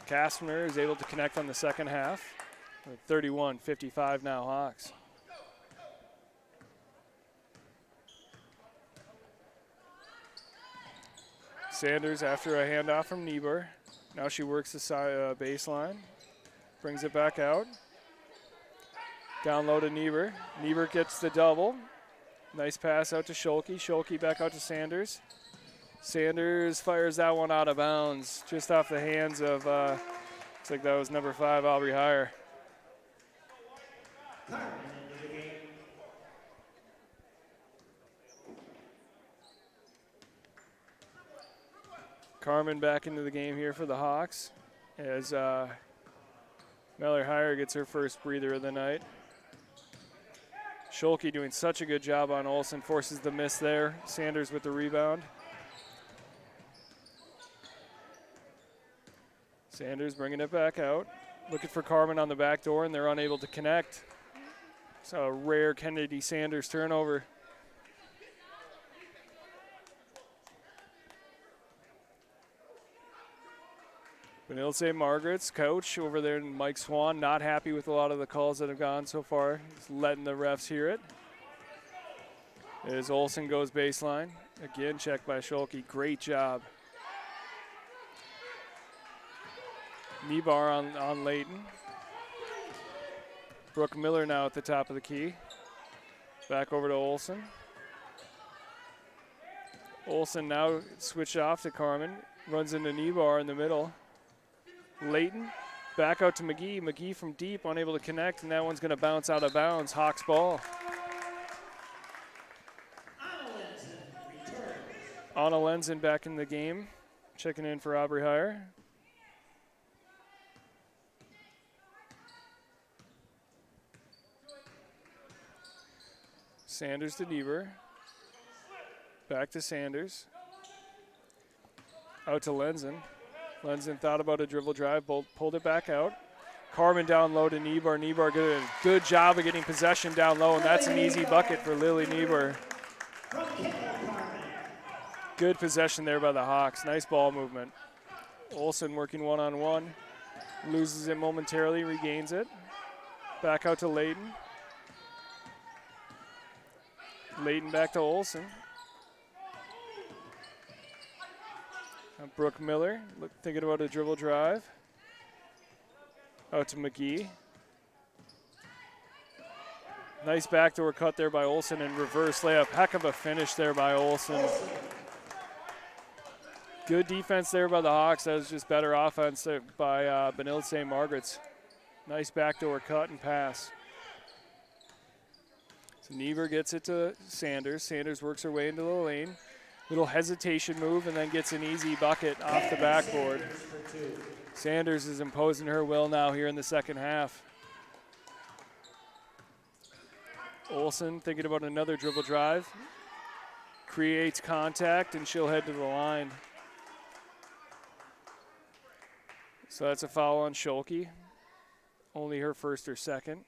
Kastner is able to connect on the second half. 31-55 now Hawks. Sanders after a handoff from Niebuhr. Now she works the baseline. Brings it back out. Down low to Niebuhr. Niebuhr gets the double. Nice pass out to Schulke. Schulke back out to Sanders. Sanders fires that one out of bounds. Just off the hands of, looks like that was number 5, Aubrey Heyer. Carmen into the game. Carmen back into the game here for the Hawks as Miller Heyer gets her first breather of the night. Schulke doing such a good job on Olsen, forces the miss there. Sanders with the rebound. Sanders bringing it back out. Looking for Carmen on the back door, and they're unable to connect. So a rare Kennedy Sanders turnover. Benilde St. Margaret's coach over there, Mike Swan, not happy with a lot of the calls that have gone so far. He's letting the refs hear it. As Olsen goes baseline. Again, checked by Schulke. Great job. Niebuhr on Leighton. Brooke Miller now at the top of the key. Back over to Olsen. Olsen now switched off to Carmen. Runs into Niebuhr in the middle. Leighton back out to McGee. McGee from deep, unable to connect, and that one's going to bounce out of bounds. Hawks ball. Anna Lenzen back in the game, checking in for Aubrey Heyer. Sanders to Niebuhr. Back to Sanders. Out to Lenzen. Lenzen thought about a dribble drive, pulled it back out. Carmen down low to Niebuhr. Niebuhr did a good job of getting possession down low, and that's an easy bucket for Lily Niebuhr. Good possession there by the Hawks. Nice ball movement. Olsen working one-on-one. Loses it momentarily, regains it. Back out to Leighton. Leighton back to Olsen. Brooke Miller, thinking about a dribble drive. Out to McGee. Nice backdoor cut there by Olsen and reverse layup. Heck of a finish there by Olsen. Good defense there by the Hawks. That was just better offense there by Benilde St. Margaret's. Nice backdoor cut and pass. So Niever gets it to Sanders. Sanders works her way into the lane. Little hesitation move and then gets an easy bucket off the backboard. Sanders is imposing her will now here in the second half. Olsen thinking about another dribble drive. Creates contact and she'll head to the line. So that's a foul on Schulke. Only her first or second.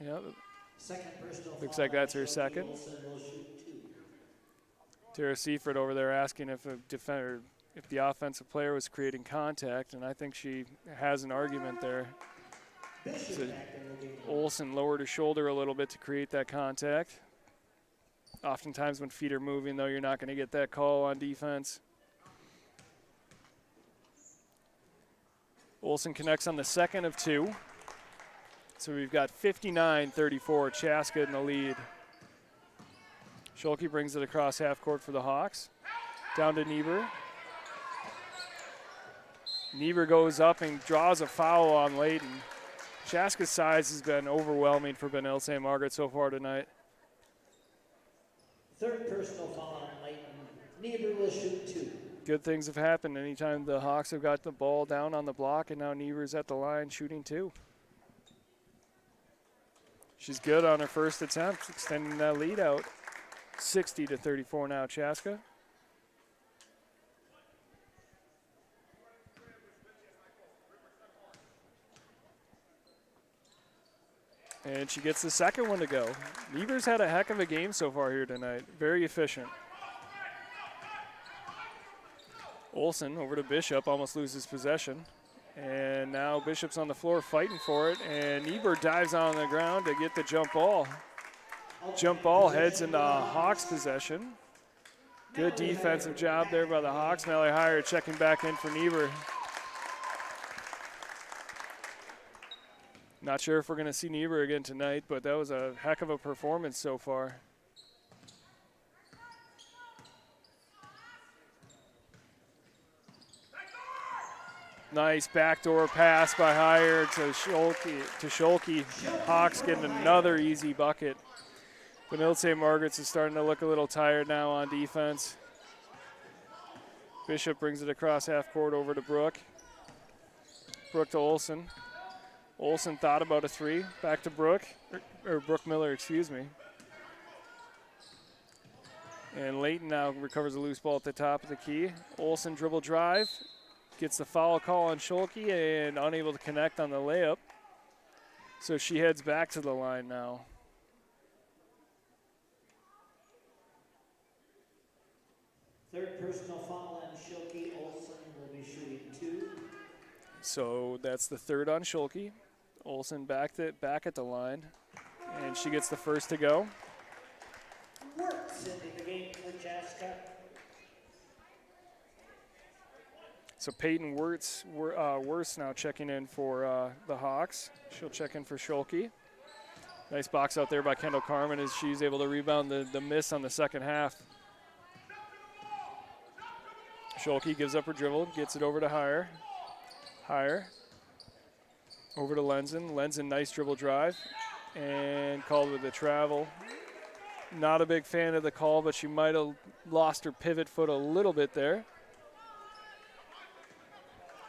Yeah. Looks like that's her second. Tara Seifert over there asking if a defender, if the offensive player was creating contact, and I think she has an argument there. So Olsen lowered her shoulder a little bit to create that contact. Oftentimes when feet are moving, though, you're not going to get that call on defense. Olsen connects on the second of two. So we've got 59-34, Chaska in the lead. Schulke brings it across half court for the Hawks. Down to Niever. Niever goes up and draws a foul on Layton. Chaska's size has been overwhelming for Benilde St. Margaret so far tonight. Third personal foul on Layton. Niever will shoot 2. Good things have happened anytime the Hawks have got the ball down on the block, and now Niever's at the line shooting 2. She's good on her first attempt, extending that lead out. 60-34 now, Chaska. And she gets the second one to go. Niever's had a heck of a game so far here tonight. Very efficient. Olsen over to Bishop, almost loses possession. And now Bishop's on the floor fighting for it, and Niever dives on the ground to get the jump ball. Jump ball heads into Hawks possession. Good defensive job there by the Hawks. Mallory Heyer checking back in for Niever. Not sure if we're going to see Niever again tonight, but that was a heck of a performance so far. Nice backdoor pass by Heyer to Schulke. Hawks getting another easy bucket. Benilde St. Margaret's is starting to look a little tired now on defense. Bishop brings it across half court over to Brooke. Brooke to Olsen. Olsen thought about a 3. Back to Brooke, or Brooke Miller, excuse me. And Layton now recovers a loose ball at the top of the key. Olsen dribble drive. Gets the foul call on Schulke and unable to connect on the layup. So she heads back to the line now. Third personal foul on Schulke. Olsen will be shooting 2. So that's the third on Schulke. Olsen back at the line. And she gets the first to go. Works into the game for Chaska. So Peyton Wirtz now checking in for the Hawks. She'll check in for Schulke. Nice box out there by Kendall Carmen as she's able to rebound the miss on the second half. Schulke gives up her dribble, gets it over to Heyer. Heyer over to Lenzen. Lenzen, nice dribble drive, and called with a travel. Not a big fan of the call, but she might have lost her pivot foot a little bit there.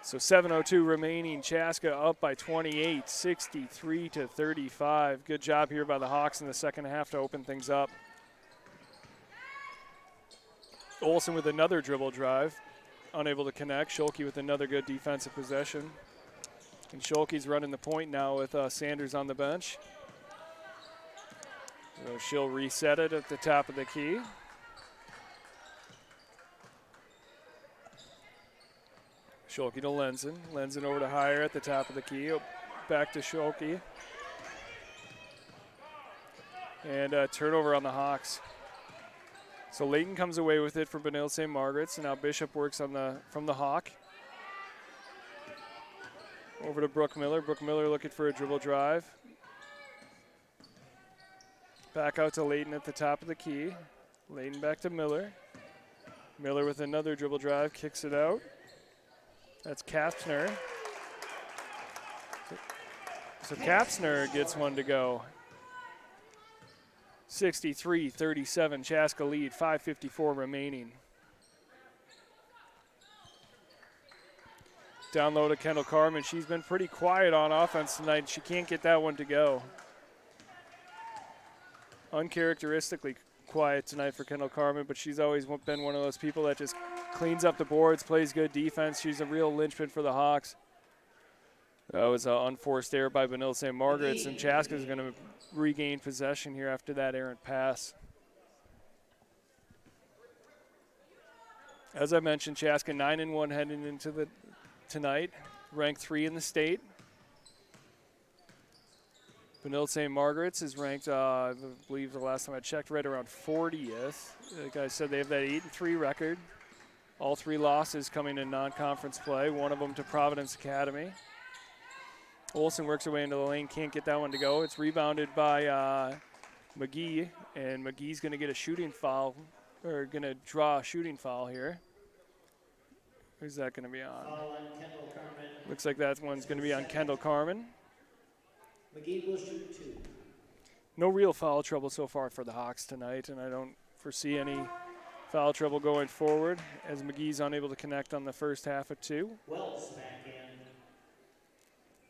So 7:02 remaining. Chaska up by 28, 63-35. Good job here by the Hawks in the second half to open things up. Olsen with another dribble drive, unable to connect. Schulke with another good defensive possession. And Schulke's running the point now with Sanders on the bench. So she'll reset it at the top of the key. Schulke to Lenzen. Lenzen over to Heyer at the top of the key. Back to Schulke. And a turnover on the Hawks. So Layton comes away with it for Benilde St. Margaret's, and now Bishop works on from the Hawk. Over to Brooke Miller. Brooke Miller looking for a dribble drive. Back out to Layton at the top of the key. Layton back to Miller. Miller with another dribble drive, kicks it out. That's Kapsner. So Kapsner gets one to go. 63-37, Chaska lead, 5:54 remaining. Down low to Kendall Carmen. She's been pretty quiet on offense tonight. She can't get that one to go. Uncharacteristically quiet tonight for Kendall Carmen, but she's always been one of those people that just cleans up the boards, plays good defense. She's a real linchpin for the Hawks. That was an unforced error by Benilde St. Margaret's, and Chaska is going to regain possession here after that errant pass. As I mentioned, Chaska 9-1 heading into tonight, ranked 3 in the state. Benilde St. Margaret's is ranked, I believe the last time I checked, right around 40th. Like I said, they have that 8-3 record. All 3 losses coming in non-conference play, one of them to Providence Academy. Olsen works her way into the lane, can't get that one to go. It's rebounded by McGee, and McGee's going to get a shooting foul, or going to draw a shooting foul here. Who's that going to be on? Looks like that one's going to be on Kendall Carmen. McGee will shoot 2. No real foul trouble so far for the Hawks tonight, and I don't foresee any foul trouble going forward as McGee's unable to connect on the first half of 2. Wells back in.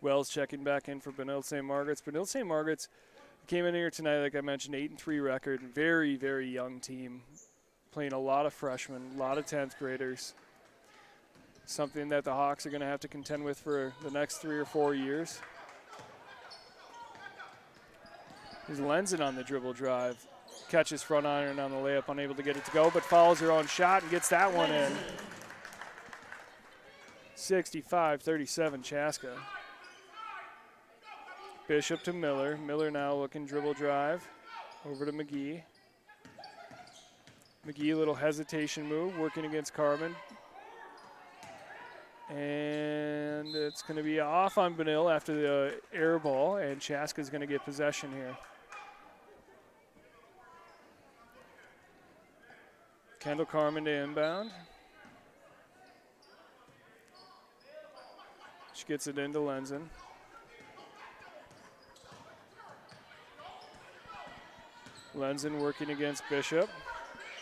Wells checking back in for Benilde St. Margaret's. Benilde St. Margaret's came in here tonight, like I mentioned, 8-3 record. Very, very young team. Playing a lot of freshmen, a lot of 10th graders. Something that the Hawks are going to have to contend with for the next 3 or 4 years. Here's Lenzen on the dribble drive. Catches front iron on the layup, unable to get it to go, but follows her own shot and gets that one in. 65-37 Chaska. Bishop to Miller. Miller now looking dribble drive. Over to McGee. McGee, a little hesitation move, working against Carmen. And it's going to be off on Benilde after the air ball, and Chaska's going to get possession here. Kendall Carmen to inbound. She gets it into Lenzen. Lenzen working against Bishop.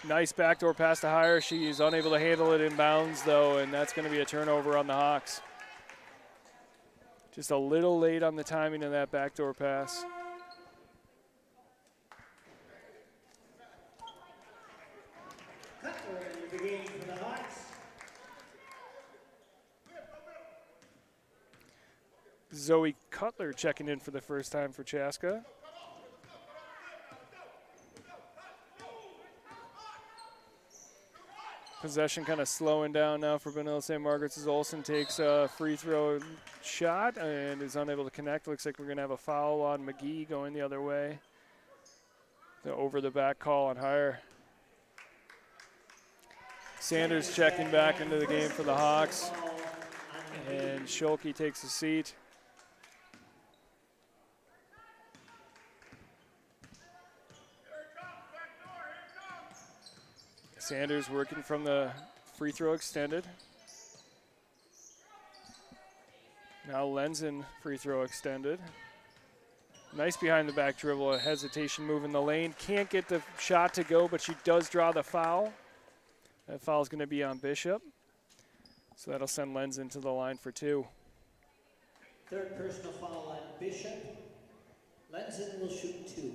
Nice backdoor pass to Heyer. She's unable to handle it inbounds, though, and that's going to be a turnover on the Hawks. Just a little late on the timing of that backdoor pass. Cutler in the game for the Hawks. Zoe Cutler checking in for the first time for Chaska. Possession kind of slowing down now for Benilde St. Margaret's as Olsen takes a free throw shot and is unable to connect. Looks like we're going to have a foul on McGee going the other way. The over the back call on Heyer. Sanders checking back into the game for the Hawks. And Schulke takes a seat. Sanders working from the free throw extended. Now Lenzen free throw extended. Nice behind the back dribble, a hesitation move in the lane. Can't get the shot to go, but she does draw the foul. That foul is going to be on Bishop. So that'll send Lenzen to the line for 2. Third personal foul on Bishop. Lenzen will shoot 2.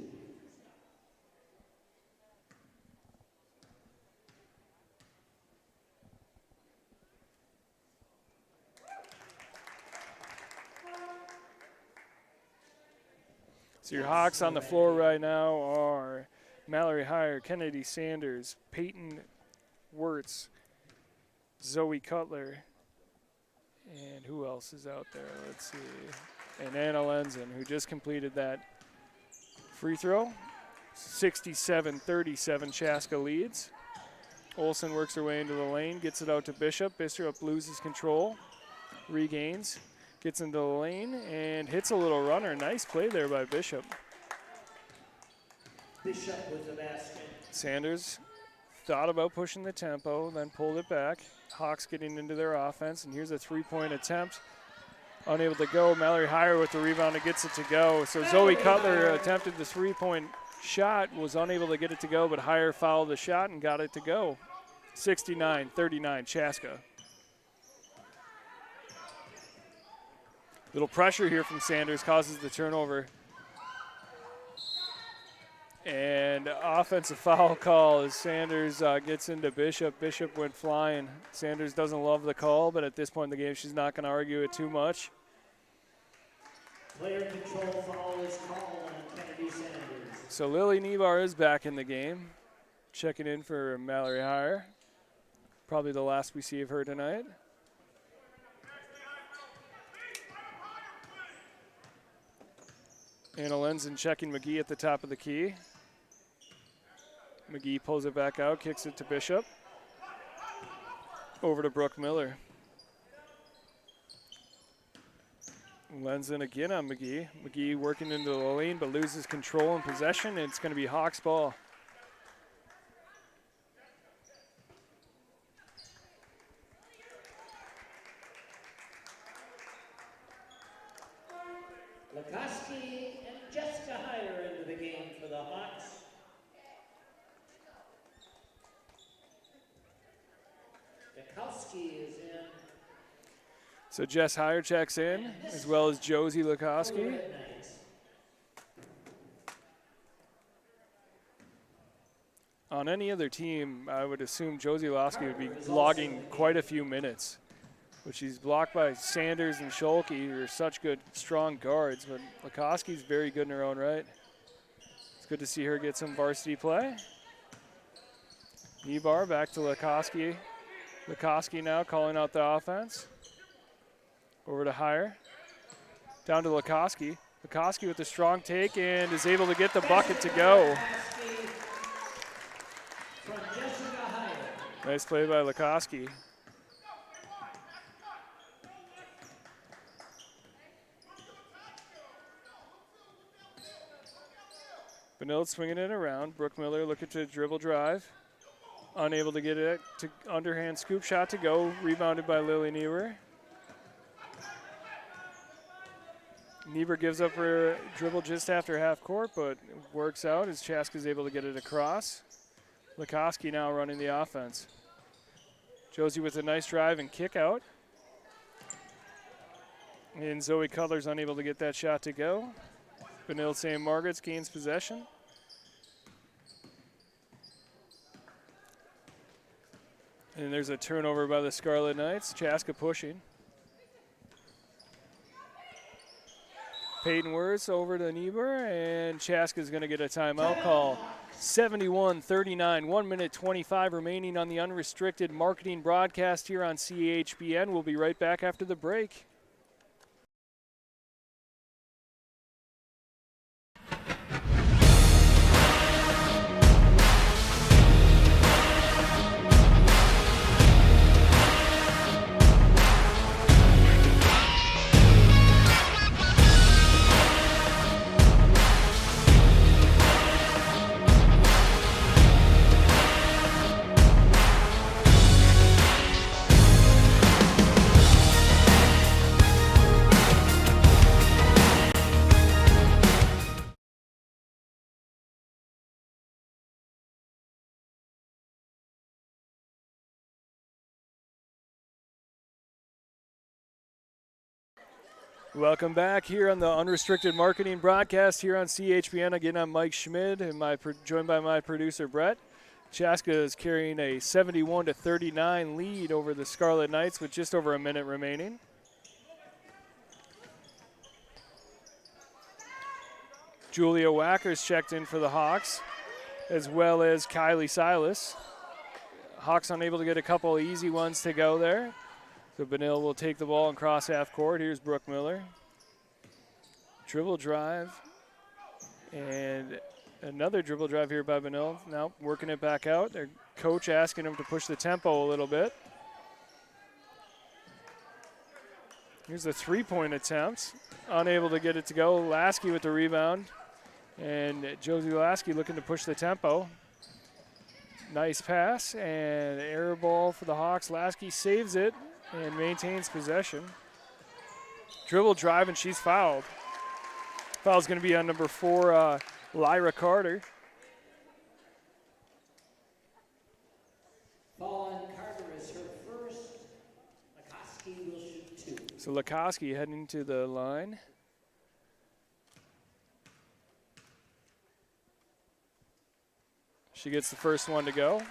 So your Hawks on the floor right now are Mallory Heyer, Kennedy Sanders, Peyton Wirtz, Zoe Cutler, and who else is out there? Let's see. And Anna Lenzen, who just completed that free throw. 67-37, Chaska leads. Olsen works her way into the lane, gets it out to Bishop. Bishop loses control, regains. Gets into the lane and hits a little runner. Nice play there by Bishop. Bishop with the basket. Sanders thought about pushing the tempo, then pulled it back. Hawks getting into their offense, and here's a three-point attempt. Unable to go. Mallory Heyer with the rebound and gets it to go. So Zoe Cutler attempted the three-point shot, was unable to get it to go, but Heyer fouled the shot and got it to go. 69-39, Chaska. Little pressure here from Sanders causes the turnover. And offensive foul call as Sanders gets into Bishop. Bishop went flying. Sanders doesn't love the call, but at this point in the game, she's not going to argue it too much. Player control foul is called on Kennedy Sanders. So Lily Niebar is back in the game, checking in for Mallory Heyer. Probably the last we see of her tonight. Anna Lenzen checking McGee at the top of the key. McGee pulls it back out, kicks it to Bishop. Over to Brooke Miller. Lenzen again on McGee. McGee working into the lane but loses control and possession, and it's going to be Hawks ball. Lukoski and Chaska Heyer into the game for the Hawks. Lukoski is in. So Jess Heyer checks in, as well as Josie Lukoski. On any other team, I would assume Josie Lukoski would be logging quite a few minutes. But she's blocked by Sanders and Scholke, who are such good, strong guards. But Lukoski's very good in her own right. It's good to see her get some varsity play. Niebar back to Lukoski. Lukoski now calling out the offense. Over to Heyer. Down to Lukoski. Lukoski with a strong take and is able to get the bucket to go. Nice play by Lukoski. Benilde swinging it around. Brooke Miller looking to dribble drive. Unable to get it to underhand scoop shot to go. Rebounded by Lily Niebuhr. Niebuhr gives up her dribble just after half court, but works out as Chaska is able to get it across. Lukoski now running the offense. Josie with a nice drive and kick out. And Zoe Cutler's unable to get that shot to go. Benilde St. Margaret's gains possession. And there's a turnover by the Scarlet Knights. Chaska pushing. Peyton Wirtz over to Niebuhr, and Chaska's going to get a timeout call. 71-39, 1 minute 25 remaining on the unrestricted marketing broadcast here on CHBN. We'll be right back after the break. Welcome back here on the unrestricted marketing broadcast here on CHBN. Again, I'm Mike Schmid and joined by my producer Brett. Chaska is carrying a 71-39 lead over the Scarlet Knights with just over a minute remaining. Julia Wacker's checked in for the Hawks, as well as Kylie Silas. Hawks unable to get a couple easy ones to go there. So Benilde will take the ball and cross half court. Here's Brooke Miller. Dribble drive. And another dribble drive here by Benilde. Now working it back out. Their coach asking him to push the tempo a little bit. Here's a three-point attempt. Unable to get it to go. Lasky with the rebound. And Josie Lasky looking to push the tempo. Nice pass and air ball for the Hawks. Lasky saves it and maintains possession. Dribble drive and she's fouled. Foul's going to be on number 4, Lyra Carter. Foul on Carter is her first. Lakoski will shoot 2. So Lakoski heading to the line. She gets the first one to go.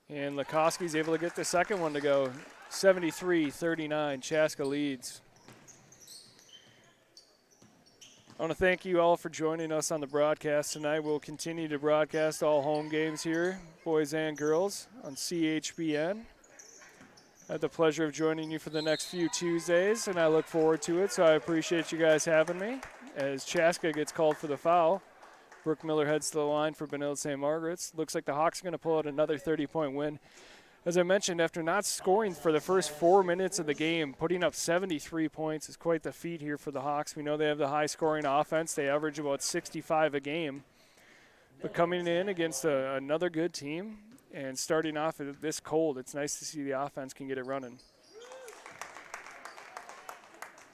And Lakoski's able to get the second one to go. 73-39, Chaska leads. I want to thank you all for joining us on the broadcast tonight. We'll continue to broadcast all home games here, boys and girls, on CHBN. I had the pleasure of joining you for the next few Tuesdays, and I look forward to it, so I appreciate you guys having me. As Chaska gets called for the foul, Brooke Miller heads to the line for Benilde St. Margaret's. Looks like the Hawks are going to pull out another 30-point win. As I mentioned, after not scoring for the first 4 minutes of the game, putting up 73 points is quite the feat here for the Hawks. We know they have the high-scoring offense. They average about 65 a game. But coming in against another good team and starting off this cold, it's nice to see the offense can get it running.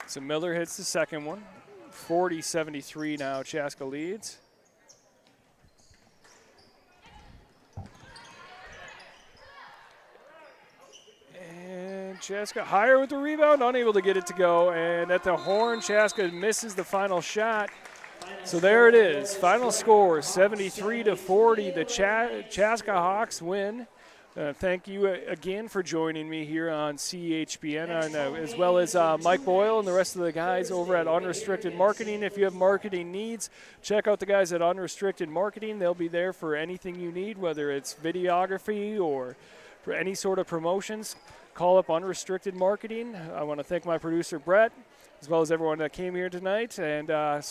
So Miller hits the second one. 40-73 now, Chaska leads. And Chaska higher with the rebound, unable to get it to go. And at the horn, Chaska misses the final shot. So there it is. Final score, 73-40. The Chaska Hawks win. Thank you again for joining me here on CHBN, as well as Mike Boyle and the rest of the guys over at Unrestricted Marketing. If you have marketing needs, check out the guys at Unrestricted Marketing. They'll be there for anything you need, whether it's videography or for any sort of promotions. Call up Unrestricted Marketing. I want to thank my producer, Brett, as well as everyone that came here tonight. And